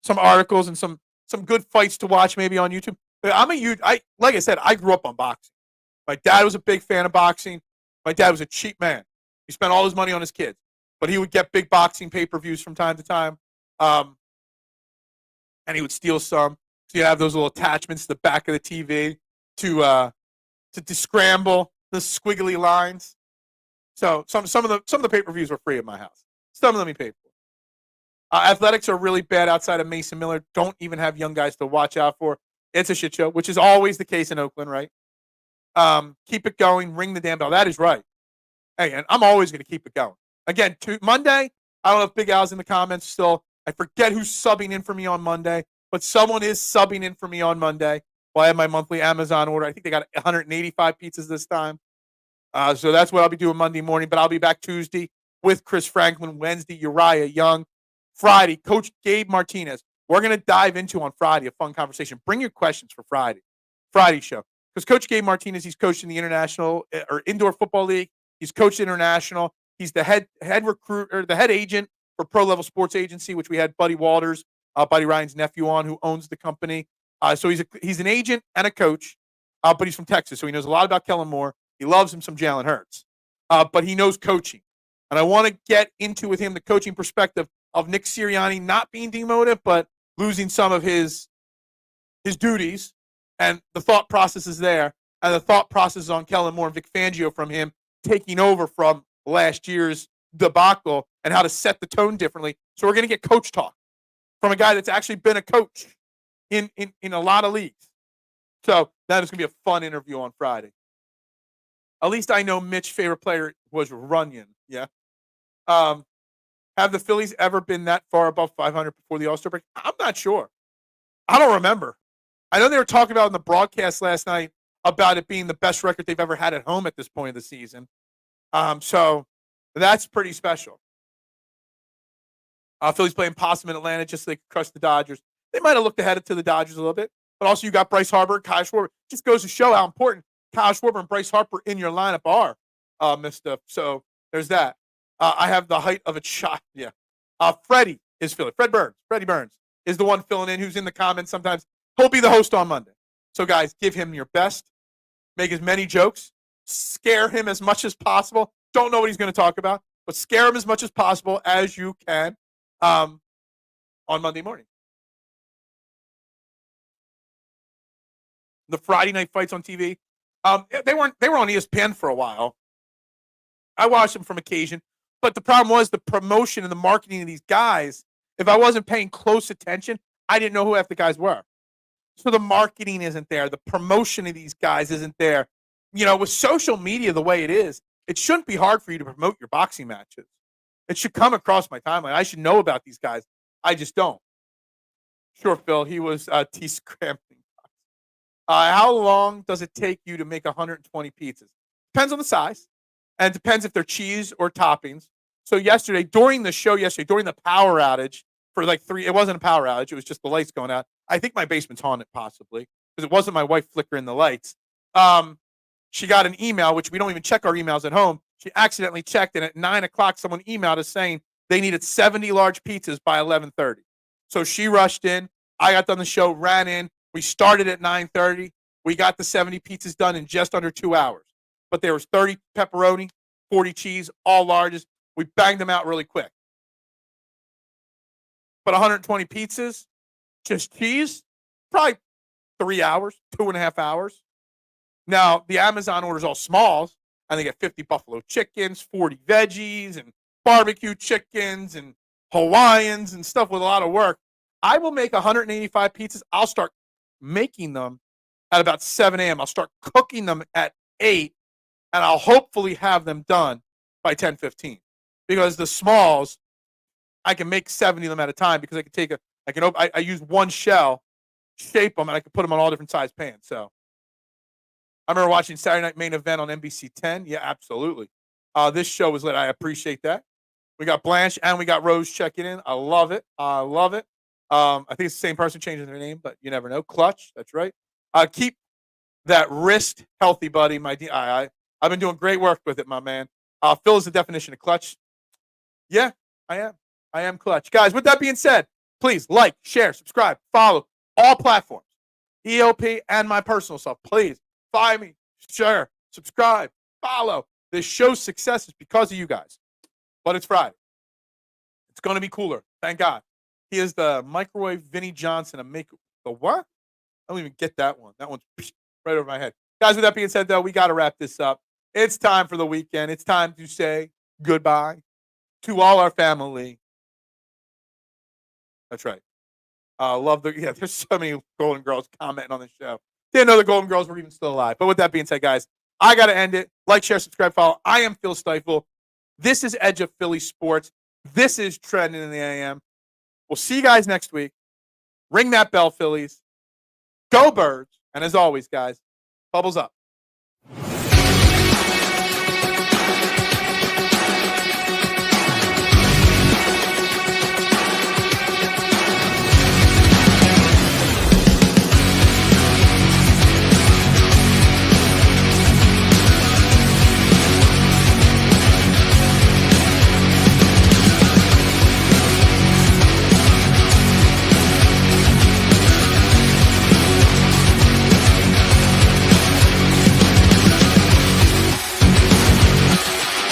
articles and some good fights to watch maybe on YouTube. Like I said, I grew up on boxing. My dad was a big fan of boxing. My dad was a cheap man. He spent all his money on his kids, but he would get big boxing pay-per-views from time to time, and he would steal some. So you have those little attachments to the back of the TV to scramble the squiggly lines. So some of the pay-per-views were free at my house. Some of them we paid for. Athletics are really bad outside of Mason Miller. Don't even have young guys to watch out for. It's a shit show, which is always the case in Oakland, right? Keep it going. Ring the damn bell. That is right. Hey, and I'm always going to keep it going. Again, Monday, I don't know if Big Al's in the comments still. I forget who's subbing in for me on Monday, but someone is subbing in for me on Monday. Well, I have my monthly Amazon order. I think they got 185 pizzas this time. So that's what I'll be doing Monday morning, but I'll be back Tuesday with Chris Franklin, Wednesday, Uriah Young, Friday, Coach Gabe Martinez. We're going to dive into on Friday a fun conversation. Bring your questions for Friday show. Because Coach Gabe Martinez, he's coached in the international or indoor football league. He's coached international. He's the head recruit or the head agent for Pro Level Sports Agency, which we had Buddy Walters, Buddy Ryan's nephew on, who owns the company. So he's an agent and a coach, but he's from Texas, so he knows a lot about Kellen Moore. He loves him some Jalen Hurts, but he knows coaching. And I want to get into with him the coaching perspective of Nick Sirianni not being demoted, but losing some of his duties, and the thought process is there, and the thought process is on Kellen Moore and Vic Fangio from him taking over from last year's debacle and how to set the tone differently. So we're going to get coach talk from a guy that's actually been a coach in a lot of leagues. So that is going to be a fun interview on Friday. At least I know Mitch's favorite player was Runyon. Yeah. Have the Phillies ever been that far above 500 before the All-Star break? I'm not sure. I don't remember. I know they were talking about in the broadcast last night about it being the best record they've ever had at home at this point of the season. So that's pretty special. Phillies playing possum in Atlanta just so they could crush the Dodgers. They might have looked ahead to the Dodgers a little bit, but also you got Bryce Harper, Kyle Schwarber. Just goes to show how important Kyle Schwarber and Bryce Harper in your lineup are, Mr. So there's that. I have the height of a child. Yeah. Freddie is filling. Freddie Burns is the one filling in who's in the comments sometimes. He'll be the host on Monday. So, guys, give him your best. Make as many jokes. Scare him as much as possible. Don't know what he's going to talk about, but scare him as much as possible as you can on Monday morning. The Friday night fights on TV, they were on ESPN for a while. I watched them from occasion, but the problem was the promotion and the marketing of these guys. If I wasn't paying close attention, I didn't know who half the guys were. So the marketing isn't there. The promotion of these guys isn't there. You know, with social media the way it is, it shouldn't be hard for you to promote your boxing matches. It should come across my timeline. I should know about these guys. I just don't. Sure, Phil, he was T-scrambling. How long does it take you to make 120 pizzas? Depends on the size, and it depends if they're cheese or toppings. So during the power outage for like 3, it wasn't a power outage. It was just the lights going out. I think my basement's haunted possibly because it wasn't my wife flickering the lights. She got an email, which we don't even check our emails at home. She accidentally checked, and at 9:00, someone emailed us saying they needed 70 large pizzas by 11:30. So she rushed in. I got done the show, ran in. We started at 9:30. We got the 70 pizzas done in just under 2 hours. But there was 30 pepperoni, 40 cheese, all larges. We banged them out really quick. But 120 pizzas, just cheese, probably 3 hours, 2.5 hours. Now, the Amazon order's all smalls, and they get 50 buffalo chickens, 40 veggies, and barbecue chickens, and Hawaiians, and stuff with a lot of work. I will make 185 pizzas. I'll start making them at about 7 a.m. I'll start cooking them at 8, and I'll hopefully have them done by 10:15. Because the smalls, I can make 70 of them at a time because I use one shell, shape them, and I can put them on all different size pans. So I remember watching Saturday Night Main Event on NBC 10. Yeah, absolutely. This show was lit. I appreciate that. We got Blanche and we got Rose checking in. I love it. I think it's the same person changing their name, but you never know. Clutch, that's right. Keep that wrist healthy, buddy. I've been doing great work with it, my man. Phil is the definition of clutch. Yeah, I am. I am clutch. Guys, with that being said, please like, share, subscribe, follow all platforms. ELP and my personal stuff. Please find me, share, subscribe, follow. This show's success is because of you guys. But it's Friday. It's going to be cooler. Thank God. He is the microwave Vinnie Johnson of make the what? I don't even get that one. That one's right over my head. Guys, with that being said, though, we got to wrap this up. It's time for the weekend. It's time to say goodbye to all our family. That's right. There's so many Golden Girls commenting on the show. Didn't know the Golden Girls were even still alive. But with that being said, guys, I got to end it. Like, share, subscribe, follow. I am Phil Stiefel. This is Edge of Philly Sports. This is Trending in the AM. We'll see you guys next week. Ring that bell, Phillies. Go Birds. And as always, guys, bubbles up.